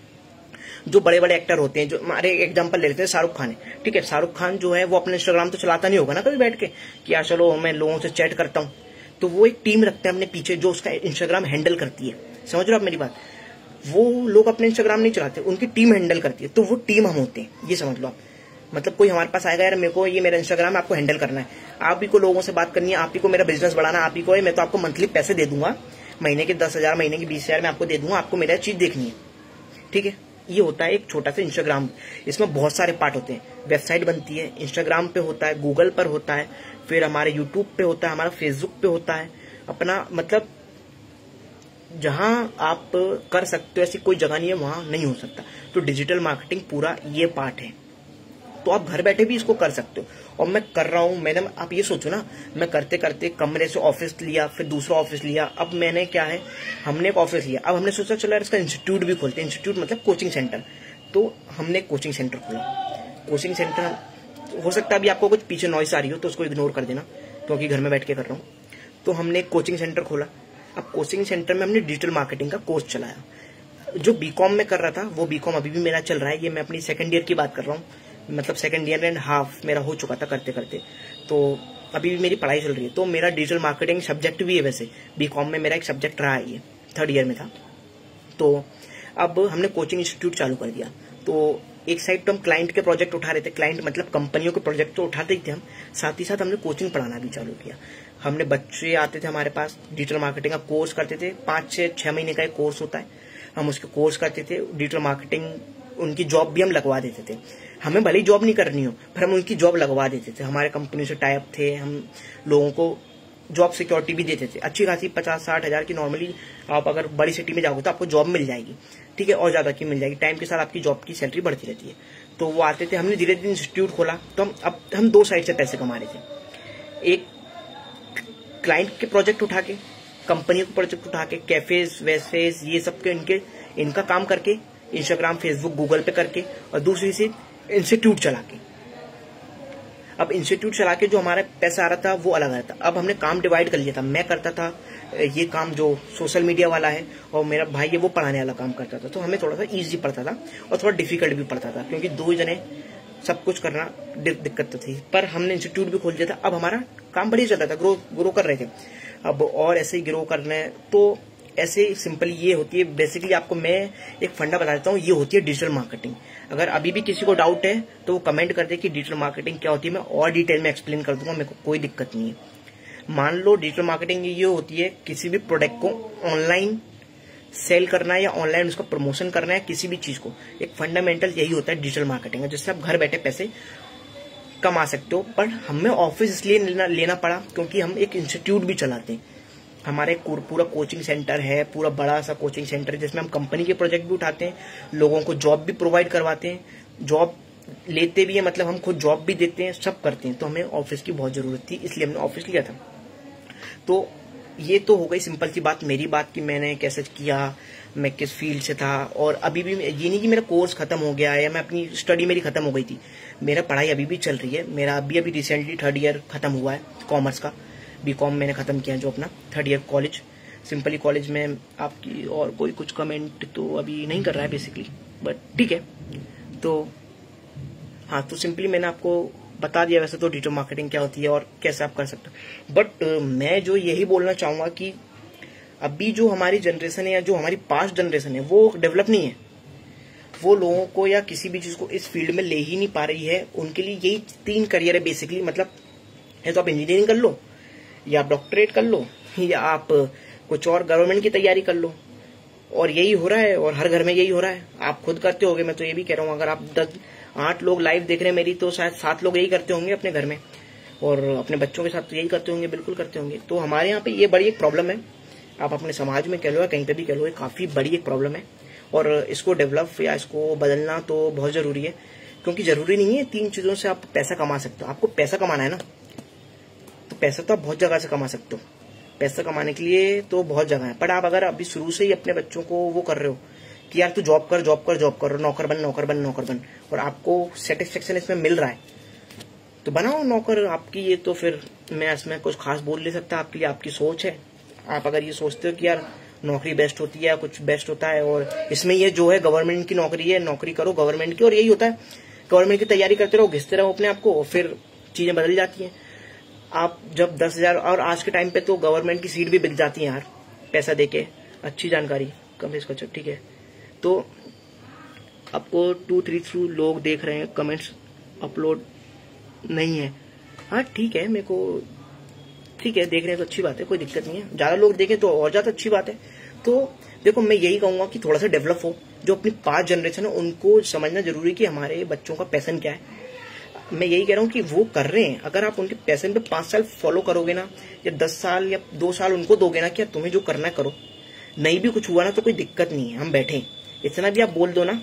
जो बड़े बड़े एक्टर होते हैं, जो हमारे एग्जांपल ले लेते हैं, शाहरुख खान है, ठीक है, शाहरुख खान जो है वो अपना इंस्टाग्राम तो चलाता नहीं होगा ना कभी बैठ के कि यार चलो मैं लोगों से चैट करता हूँ, तो वो एक टीम रखते हैं अपने पीछे जो उसका इंस्टाग्राम हैंडल करती है। समझ रहे हो आप मेरी बात? वो लोग अपने इंस्टाग्राम नहीं चलाते, उनकी टीम हैंडल करती है, तो वो टीम हम होते हैं, ये समझ लो आप। मतलब कोई हमारे पास आएगा, यार मेरे को ये मेरा इंस्टाग्राम आपको हैंडल करना है, आप ही को लोगों से बात करनी है, आप ही को मेरा बिजनेस बढ़ाना, आप ही को है, मैं तो आपको मंथली पैसे दे दूंगा, महीने के 10,000, महीने के 20,000 मैं आपको दे दूंगा, आपको मेरा चीज देखनी है, ठीक है। ये होता है एक छोटा सा इंस्टाग्राम। इसमें बहुत सारे पार्ट होते हैं, वेबसाइट बनती है, इंस्टाग्राम पे होता है, गूगल पर होता है, फिर हमारे यूट्यूब पे होता है, हमारा फेसबुक पे होता है, अपना मतलब जहां आप कर सकते हो ऐसी कोई जगह नहीं है वहां नहीं हो सकता। तो डिजिटल मार्केटिंग पूरा ये पार्ट है, तो आप घर बैठे भी इसको कर सकते हो, और मैं कर रहा हूं। मैंने, आप ये सोचो ना, मैं करते करते कमरे से ऑफिस लिया, फिर दूसरा ऑफिस लिया, अब मैंने क्या है, हमने एक ऑफिस लिया, अब हमने सोचा चलो यार इसका इंस्टीट्यूट भी खोलते हैं। इंस्टीट्यूट मतलब कोचिंग सेंटर, तो हमने कोचिंग सेंटर खोला। कोचिंग सेंटर, हो सकता है अभी आपको कुछ पीछे नॉइस आ रही हो तो उसको इग्नोर कर देना, क्योंकि घर में बैठ के कर रहा हूँ। तो हमने एक कोचिंग सेंटर खोला। अब कोचिंग सेंटर में हमने डिजिटल मार्केटिंग का कोर्स चलाया। जो बीकॉम में कर रहा था वो बीकॉम अभी भी मेरा चल रहा है। ये मैं अपनी सेकंड ईयर की बात कर रहा हूँ, मतलब सेकंड ईयर एंड हाफ मेरा हो चुका था करते करते, तो अभी भी मेरी पढ़ाई चल रही है। तो मेरा डिजिटल मार्केटिंग सब्जेक्ट भी है, वैसे बीकॉम में मेरा एक सब्जेक्ट रहा है, ये थर्ड ईयर में था। तो अब हमने कोचिंग इंस्टीट्यूट चालू कर दिया। तो एक साइड तो हम क्लाइंट के प्रोजेक्ट उठा रहे थे, क्लाइंट मतलब कंपनियों के प्रोजेक्ट तो उठाते ही थे हम, साथ ही साथ हमने कोचिंग पढ़ाना भी चालू किया। हमने बच्चे आते थे हमारे पास, डिजिटल मार्केटिंग का कोर्स करते थे, 5 से 6 महीने का एक कोर्स होता है, हम उसके कोर्स करते थे। डिजिटल मार्केटिंग उनकी जॉब भी हम लगवा देते थे, हमें भले ही जॉब नहीं करनी हो पर हम उनकी जॉब लगवा देते थे। हमारे कंपनी से टाई अप थे, हम लोगों को जॉब सिक्योरिटी भी देते थे अच्छी खासी, 50-60 हजार की। नॉर्मली आप अगर बड़ी सिटी में जाओगे तो आपको जॉब मिल जाएगी, ठीक है, और ज्यादा की मिल जाएगी। टाइम के साथ आपकी जॉब की सैलरी बढ़ती रहती है। तो वो आते थे, हमने धीरे धीरे इंस्टीट्यूट खोला। तो हम 2 साइड से पैसे कमा रहे थे, एक क्लाइंट के प्रोजेक्ट उठा के, कंपनियों के प्रोजेक्ट उठा के, कैफेज वैफेज ये सब के इनका काम करके, इंस्टाग्राम फेसबुक गूगल पे करके, और दूसरी से इंस्टीट्यूट चला के। अब इंस्टीट्यूट चला के जो हमारा पैसा आ रहा था वो अलग आ रहा था। अब हमने काम डिवाइड कर लिया था, मैं करता था ये काम जो सोशल मीडिया वाला है, और मेरा भाई है वो पढ़ाने वाला काम करता था। तो हमें थोड़ा सा इजी पड़ता था और थोड़ा डिफिकल्ट भी पड़ता था, क्योंकि 2 जने सब कुछ करना दिक्कत तो थी। पर हमने इंस्टीट्यूट भी खोल दिया था, अब हमारा काम बढ़िया चल रहा था, ग्रो कर रहे थे। अब और ऐसे ही ग्रो करना है तो ऐसे सिंपली ये होती है। बेसिकली आपको मैं एक फंडा बता देता हूँ, ये होती है डिजिटल मार्केटिंग। अगर अभी भी किसी को डाउट है तो वो कमेंट कर दे कि डिजिटल मार्केटिंग क्या होती है, मैं और डिटेल में एक्सप्लेन कर दूंगा, मेरे को कोई दिक्कत नहीं है। मान लो डिजिटल मार्केटिंग ये होती है, किसी भी प्रोडक्ट को ऑनलाइन सेल करना है या ऑनलाइन उसका प्रमोशन करना है, किसी भी चीज को, एक फंडामेंटल यही होता है डिजिटल मार्केटिंग, जिससे आप घर बैठे पैसे कमा सकते हो। पर हमें ऑफिस इसलिए लेना पड़ा क्योंकि हम एक इंस्टीट्यूट भी चलाते हैं। हमारे पूरा कोचिंग सेंटर है, पूरा बड़ा सा कोचिंग सेंटर है, जिसमें हम कंपनी के प्रोजेक्ट भी उठाते हैं, लोगों को जॉब भी प्रोवाइड करवाते हैं, जॉब लेते भी है, मतलब हम खुद जॉब भी देते हैं, सब करते हैं। तो हमें ऑफिस की बहुत जरूरत थी, इसलिए हमने ऑफिस लिया था। तो ये तो हो गई सिंपल सी बात, मेरी बात कि मैंने कैसे किया, मैं किस फील्ड से था। और अभी भी ये नहीं कि मेरा कोर्स खत्म हो गया है या मैं अपनी स्टडी मेरी खत्म हो गई थी, मेरा पढ़ाई अभी भी चल रही है। मेरा अभी रिसेंटली थर्ड ईयर खत्म हुआ है कॉमर्स का, बीकॉम मैंने खत्म किया जो अपना third year college, simply college में। आपकी और कोई कुछ कमेंट तो अभी नहीं कर रहा है बेसिकली, बट ठीक है। तो हाँ, तो सिंपली मैंने आपको बता दिया वैसे तो डिजिटल मार्केटिंग क्या होती है और कैसे आप कर सकते हो। बट मैं जो यही बोलना चाहूंगा कि अभी जो हमारी जनरेशन है या जो हमारी पास्ट जनरेशन है वो डेवलप नहीं है, वो लोगों को या किसी भी चीज को इस फील्ड में ले ही नहीं पा रही है। उनके लिए यही 3 करियर है बेसिकली, मतलब या तो आप इंजीनियरिंग कर लो, या आप डॉक्टरेट कर लो, या आप कुछ और गवर्नमेंट की तैयारी कर लो। और यही हो रहा है, और हर घर में यही हो रहा है। आप खुद करते होगे, मैं तो ये भी कह रहा हूँ, अगर आप 8 लोग लाइव देख रहे हैं मेरी, तो शायद 7 लोग यही करते होंगे अपने घर में, और अपने बच्चों के साथ तो यही करते होंगे, बिल्कुल करते होंगे। तो हमारे यहाँ पे ये बड़ी एक प्रॉब्लम है, आप अपने समाज में कह लो या कहीं पे भी कह लो, ये काफी बड़ी एक प्रॉब्लम है। और इसको डेवलप या इसको बदलना तो बहुत जरूरी है, क्योंकि जरूरी नहीं है 3 चीजों से आप पैसा कमा सकते हो। आपको पैसा कमाना है ना, तो पैसा तो आप बहुत जगह से कमा सकते हो। पैसा कमाने के लिए तो बहुत जगह है, पर आप अगर अभी शुरू से ही अपने बच्चों को वो कर रहे हो कि यार तू जॉब कर, नौकर बन, और आपको सेटिस्फेक्शन इसमें मिल रहा है, तो बनाओ नौकर आपकी। ये तो फिर मैं इसमें कुछ खास बोल नहीं सकता, आपके लिए आपकी सोच है। आप अगर ये सोचते हो कि यार नौकरी बेस्ट होती है या कुछ बेस्ट होता है, और इसमें ये जो है गवर्नमेंट की नौकरी है, नौकरी करो गवर्नमेंट की, और यही होता है गवर्नमेंट की तैयारी करते रहो, घिसते रहो अपने आप को, और फिर चीजें बदल जाती हैं। आप जब 10,000, और आज के टाइम पे तो गवर्नमेंट की सीट भी बिक जाती है यार, पैसा देके। अच्छी जानकारी कम इसका, ठीक है। तो आपको 2-3 लोग देख रहे हैं, कमेंट्स अपलोड नहीं है, हाँ ठीक है, मेरे को ठीक है, देख रहे हैं तो अच्छी बात है, कोई दिक्कत नहीं है। ज्यादा लोग देखें तो और ज्यादा अच्छी बात है। तो देखो, मैं यही कहूंगा कि थोड़ा सा डेवलप हो। जो अपनी पास्ट जनरेशन है उनको समझना जरूरी है कि हमारे बच्चों का पैशन क्या है। मैं यही कह रहा हूँ कि वो कर रहे हैं, अगर आप उनके पैशन पे 5 साल फॉलो करोगे ना, या 10 साल या 2 साल उनको दोगे ना कि तुम्हें जो करना है करो, नहीं भी कुछ हुआ ना तो कोई दिक्कत नहीं है, हम बैठे हैं, इतना भी आप बोल दो ना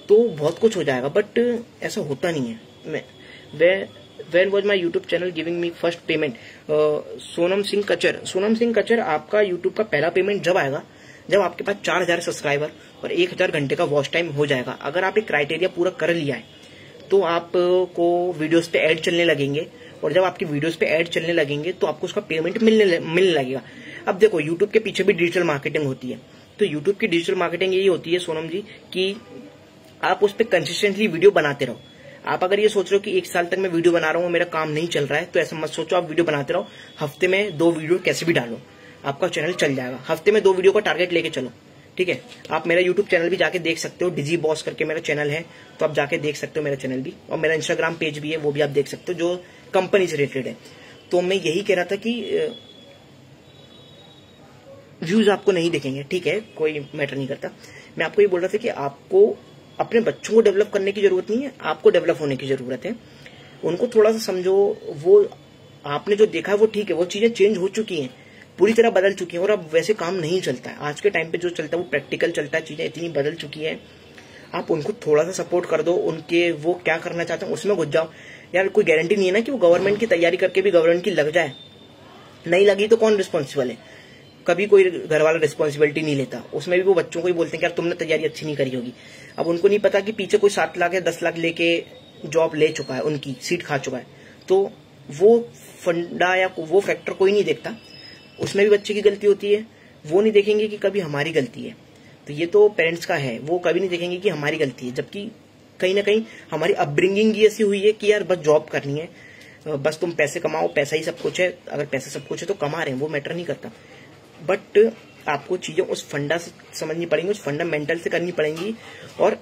तो बहुत कुछ हो जाएगा। बट ऐसा होता नहीं है। When was my YouTube channel giving me first payment? Sonam Singh कचर, आपका YouTube का पहला पेमेंट जब आएगा जब आपके पास 4,000 सब्सक्राइबर और 1,000 घंटे का वॉच टाइम हो जाएगा। अगर आप एक क्राइटेरिया पूरा कर लिया है तो आपको वीडियोस पे ऐड चलने लगेंगे, और जब आपकी वीडियोस पे ऐड चलने लगेंगे तो आपको उसका पेमेंट मिलने लगेगा। अब देखो, यूट्यूब के पीछे भी डिजिटल मार्केटिंग होती है। तो यूट्यूब की डिजिटल मार्केटिंग यही होती है सोनम जी कि आप उस पर कंसिस्टेंटली वीडियो बनाते रहो। आप अगर ये सोच रहे हो कि 1 साल तक मैं वीडियो बना रहा हूँ मेरा काम नहीं चल रहा है, तो ऐसा मत सोचो। आप वीडियो बनाते रहो, हफ्ते में 2 वीडियो कैसे भी डालो, आपका चैनल चल जाएगा। हफ्ते में 2 वीडियो का टारगेट लेके चलो, ठीक है। आप मेरा यूट्यूब चैनल भी जाके देख सकते हो, डिजी बॉस करके मेरा चैनल है, तो आप जाके देख सकते हो मेरा चैनल भी, और मेरा इंस्टाग्राम पेज भी है, वो भी आप देख सकते हो जो कंपनी से रिलेटेड है। तो मैं यही कह रहा था कि व्यूज आपको नहीं दिखेंगे, ठीक है, कोई मैटर नहीं करता। मैं आपको ये बोल रहा था कि आपको अपने बच्चों को डेवलप करने की जरूरत नहीं है, आपको डेवलप होने की जरूरत है। उनको थोड़ा सा समझो, वो आपने जो देखा है वो ठीक है, वो चीजें चेंज हो चुकी हैं, पूरी तरह बदल चुकी हैं, और अब वैसे काम नहीं चलता है। आज के टाइम पे जो चलता है वो प्रैक्टिकल चलता है, चीजें इतनी बदल चुकी है। आप उनको थोड़ा सा सपोर्ट कर दो, उनके वो क्या करना चाहते हैं उसमें घुस जाओ। यार कोई गारंटी नहीं है ना कि वो गवर्नमेंट की तैयारी करके भी गवर्नमेंट की लग जाए, नहीं लगी तो कौन रिस्पॉन्सिबल है? कभी कोई घर वाला रिस्पॉन्सिबिलिटी नहीं लेता, उसमें भी वो बच्चों को ही बोलते हैं कि यार तुमने तैयारी अच्छी नहीं करी होगी। अब उनको नहीं पता कि पीछे कोई 7 लाख या 10 लाख लेके जॉब ले चुका है, उनकी सीट खा चुका है, तो वो फंडा या वो फैक्टर कोई नहीं देखता, उसमें भी बच्चे की गलती होती है। वो नहीं देखेंगे कि कभी हमारी गलती है, तो ये तो पेरेंट्स का है, वो कभी नहीं देखेंगे कि हमारी गलती है, जबकि कहीं ना कहीं हमारी अपब्रिंगिंग ये ऐसी हुई है कि यार बस जॉब करनी है, बस तुम पैसे कमाओ, पैसा ही सब कुछ है। अगर पैसा सब कुछ है तो कमा रहे हैं, वो मैटर नहीं करता, बट आपको चीजें उस फंडा से समझनी पड़ेंगी, उस फंडामेंटल से करनी पड़ेंगी। और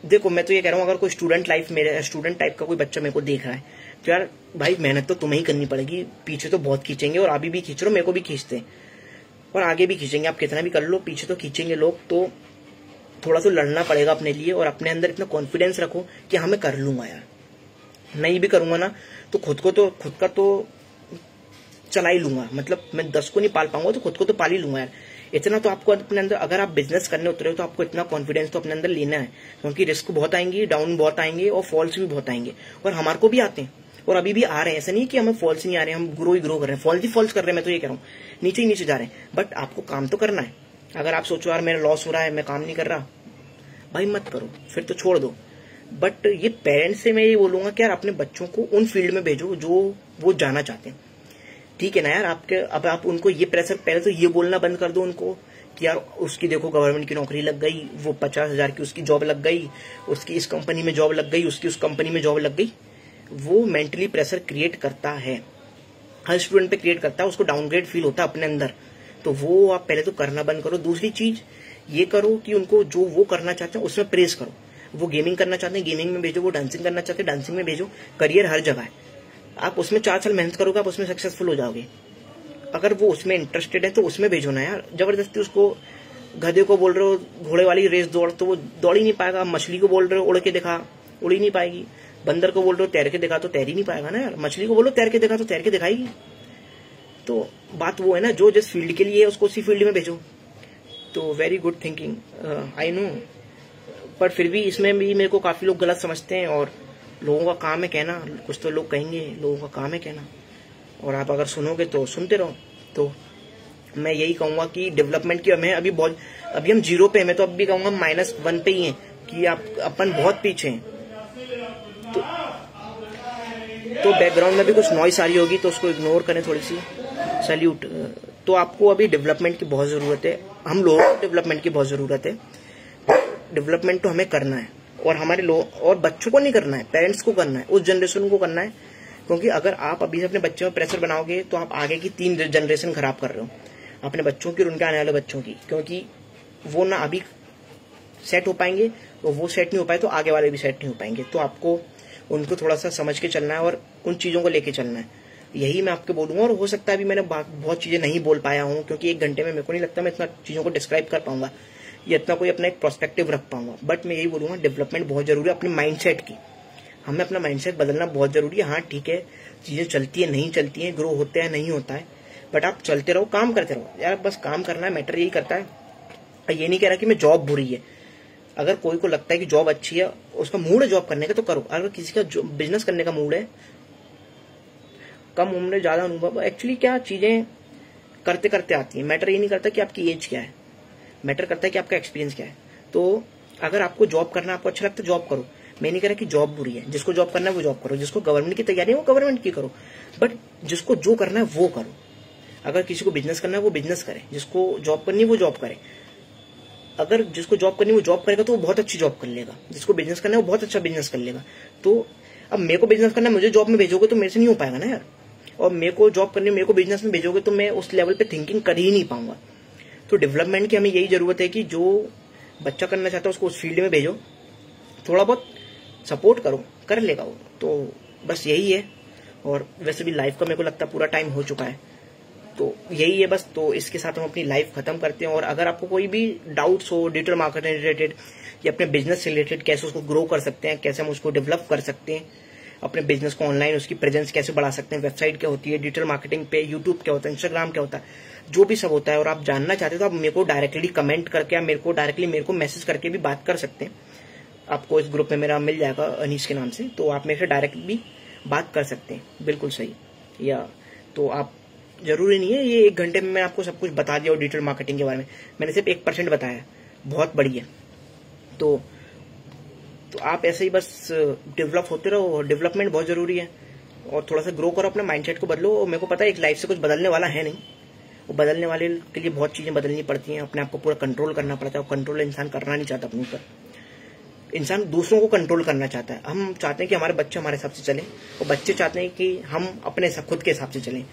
देखो मैं तो ये कह रहा हूँ, अगर कोई स्टूडेंट टाइप का कोई बच्चा मेरे को देख रहा है, तो यार भाई मेहनत तो तुम्हें ही करनी पड़ेगी। पीछे तो बहुत खींचेंगे, और अभी भी खींच रहे हो, मेरे को भी खींचते हैं, और आगे भी खींचेंगे। आप कितना भी कर लो, पीछे तो खींचेंगे लोग। तो थोड़ा सा लड़ना पड़ेगा अपने लिए, और अपने अंदर इतना कॉन्फिडेंस रखो कि हाँ मैं कर लूंगा यार। नहीं भी करूंगा ना तो खुद का तो चला ही लूंगा, मतलब मैं 10 को नहीं पाल पाऊंगा तो खुद को तो पाल ही लूंगा यार। इतना तो आपको अपने अंदर, अगर आप बिजनेस करने उतरे हो तो आपको इतना कॉन्फिडेंस तो अपने अंदर लेना है, क्योंकि रिस्क बहुत आएंगे, डाउन बहुत आएंगे, और फॉल्स भी बहुत आएंगे, और हमारे को भी आते हैं, और अभी भी आ रहे हैं। ऐसा नहीं कि हमें फॉल्स नहीं आ रहे हैं, हम ग्रो कर रहे हैं, फॉल्स कर रहे हैं। मैं तो ये कह रहा हूँ नीचे ही नीचे जा रहे हैं, बट आपको काम तो करना है। अगर आप सोचो यार मेरा लॉस हो रहा है, मैं काम नहीं कर रहा, भाई मत करो, फिर तो छोड़ दो। बट ये पेरेंट्स से मैं ये बोलूंगा कि यार अपने बच्चों को उन फील्ड में भेजो जो वो जाना चाहते हैं, ठीक है ना यार। अब आप उनको ये प्रेशर, पहले तो ये बोलना बंद कर दो उनको कि यार उसकी देखो गवर्नमेंट की नौकरी लग गई, वो 50,000 की उसकी जॉब लग गई, उसकी इस कंपनी में जॉब लग गई, उसकी उस कंपनी में जॉब लग गई। वो मेंटली प्रेशर क्रिएट करता है, हर स्टूडेंट पे क्रिएट करता है, उसको डाउनग्रेड फील होता है अपने अंदर। तो वो आप पहले तो करना बंद करो। दूसरी चीज ये करो कि उनको जो वो करना चाहते हैं उसमें प्रेस करो। वो गेमिंग करना चाहते हैं, गेमिंग में भेजो, वो डांसिंग करना चाहते हैं, डांसिंग में भेजो। करियर हर जगह है, आप उसमें 4 साल मेहनत करोगे, आप उसमें सक्सेसफुल हो जाओगे। अगर वो उसमें इंटरेस्टेड है तो उसमें भेजो ना यार। जबरदस्ती उसको, गधे को बोल रहे हो घोड़े वाली रेस दौड़, तो वो दौड़ ही नहीं पाएगा। मछली को बोल रहे हो उड़ के दिखा, उड़ ही नहीं पाएगी। बंदर को बोल रहे हो तैर के दिखा, तो तैर ही नहीं पाएगा ना यार। मछली को बोलो तैर के दिखा, तो तैर के दिखाएगी। तो बात वो है ना, जो जिस फील्ड के लिए है उसको उसी फील्ड में भेजो। तो very good thinking, I know, पर फिर भी इसमें भी मेरे को काफी लोग गलत समझते हैं, और लोगों का काम है कहना, कुछ तो लोग कहेंगे, लोगों का काम है कहना, और आप अगर सुनोगे तो सुनते रहो। तो मैं यही कहूंगा कि डेवलपमेंट की हमें अभी हम 0 पे हैं। मैं तो अब भी कहूंगा -1 पे ही है कि आप अपन बहुत पीछे हैं। तो बैकग्राउंड में भी कुछ नॉइस आ रही होगी तो उसको इग्नोर करें थोड़ी सी। सैल्यूट। तो आपको अभी डेवलपमेंट की बहुत जरूरत है, हम लोगों को डेवलपमेंट की बहुत जरूरत है। डेवलपमेंट तो हमें करना है, और हमारे लोग और बच्चों को नहीं करना है, पेरेंट्स को करना है, उस जनरेशन को करना है। क्योंकि अगर आप अभी से अपने बच्चों में प्रेशर बनाओगे तो आप आगे की 3 जनरेशन खराब कर रहे हो, अपने बच्चों की और उनके आने वाले बच्चों की। क्योंकि वो ना अभी सेट हो पाएंगे, तो वो सेट नहीं हो पाए तो आगे वाले भी सेट नहीं हो पाएंगे। तो आपको उनको थोड़ा सा समझ के चलना है और उन चीजों को लेके चलना है। यही मैं आपको बोलूंगा। और हो सकता है अभी मैंने बहुत चीजें नहीं बोल पाया हूँ, क्योंकि 1 घंटे में मेरे को नहीं लगता मैं इतना चीजों को डिस्क्राइब कर पाऊंगा या इतना कोई अपना एक पर्सपेक्टिव रख पाऊंगा। बट मैं यही बोलूंगा, डेवलपमेंट बहुत जरूरी है अपने माइंडसेट की। हमें अपना माइंडसेट बदलना बहुत जरूरी है। हाँ ठीक है, चीजें चलती है नहीं चलती है, ग्रो होते हैं नहीं होता है, बट आप चलते रहो, काम करते रहो यार। बस काम करना है, मैटर यही करता है। ये नहीं कह रहा कि मैं जॉब बुरी है। अगर कोई को लगता है कि जॉब अच्छी है, उसका मूड है जॉब करने का, तो करो। अगर किसी का बिजनेस करने का मूड है, कम उम्र ज्यादा अनुभव, एक्चुअली क्या चीजें करते करते आती है। मैटर ये नहीं करता कि आपकी एज क्या है, मैटर करता है कि आपका एक्सपीरियंस क्या है। तो अगर आपको जॉब करना आपको अच्छा लगता है, जॉब करो। मैं नहीं कह रहा कि जॉब बुरी है, जिसको जॉब करना है वो जॉब करो, जिसको गवर्नमेंट की तैयारी है वो गवर्नमेंट की करो, बट जिसको जो करना है वो करो। अगर किसी को बिजनेस करना है वो बिजनेस करे, जिसको जॉब करनी है वो जॉब करे। अगर जिसको जॉब करनी है वो जॉब करेगा तो वो बहुत अच्छी जॉब कर लेगा, जिसको बिजनेस करना है वो बहुत अच्छा बिजनेस कर लेगा। तो अब मेरे को बिजनेस करना है, मुझे जॉब में भेजोगे तो मेरे से नहीं हो पाएगा ना यार, और मेरे को जॉब करनी है, मेरे को बिजनेस में भेजोगे तो मैं उस लेवल पे थिंकिंग कर ही नहीं पाऊंगा। तो डेवलपमेंट की हमें यही जरूरत है कि जो बच्चा करना चाहता है उसको उस फील्ड में भेजो, थोड़ा बहुत सपोर्ट करो, कर लेगा वो। तो बस यही है। और वैसे भी लाइफ का मेरे को लगता है पूरा टाइम हो चुका है, तो यही है बस। तो इसके साथ हम अपनी लाइफ खत्म करते हैं। और अगर आपको कोई भी डाउट्स हो डिजिटल मार्केटिंग रिलेटेड या अपने बिजनेस से रिलेटेड, कैसे उसको ग्रो कर सकते हैं, कैसे हम उसको डेवलप कर सकते हैं, अपने बिजनेस को ऑनलाइन उसकी प्रेजेंस कैसे बढ़ा सकते हैं, वेबसाइट क्या होती है, डिजिटल मार्केटिंग पे यूट्यूब क्या होता है, इंस्टाग्राम क्या होता है, जो भी सब होता है, और आप जानना चाहते हो तो आप मेरे को डायरेक्टली कमेंट करके या मेरे को मैसेज करके भी बात कर सकते हैं। आपको इस ग्रुप में मेरा मिल जाएगा अनीश के नाम से, तो आप मेरे से डायरेक्ट भी बात कर सकते हैं। बिल्कुल सही। या तो आप, जरूरी नहीं है ये 1 घंटे में मैं आपको सब कुछ बता दिया और डिजिटल मार्केटिंग के बारे में, मैंने सिर्फ 1% बताया, बहुत बड़ी है। तो आप ऐसे ही बस डेवलप होते रहो, डेवलपमेंट बहुत जरूरी है। और थोड़ा सा ग्रो करो, अपने माइंडसेट को बदलो। और मेरे को पता है एक लाइफ से कुछ बदलने वाला है नहीं, वो बदलने वाले के लिए बहुत चीजें बदलनी पड़ती हैं, अपने आप को पूरा कंट्रोल करना पड़ता है। कंट्रोल इंसान करना नहीं चाहता अपने ऊपर, इंसान दूसरों को कंट्रोल करना चाहता है। हम चाहते हैं कि हमारे बच्चे हमारे हिसाब से चले, और बच्चे चाहते हैं कि हम अपने खुद के हिसाब से चलें।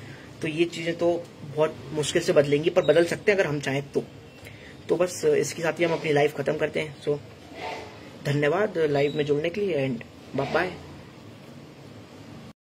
तो ये चीजें तो बहुत मुश्किल से बदलेंगी, पर बदल सकते हैं अगर हम चाहें तो बस इसके साथ ही हम अपनी लाइफ खत्म करते हैं। सो धन्यवाद लाइव में जुड़ने के लिए, एंड बाय बाय।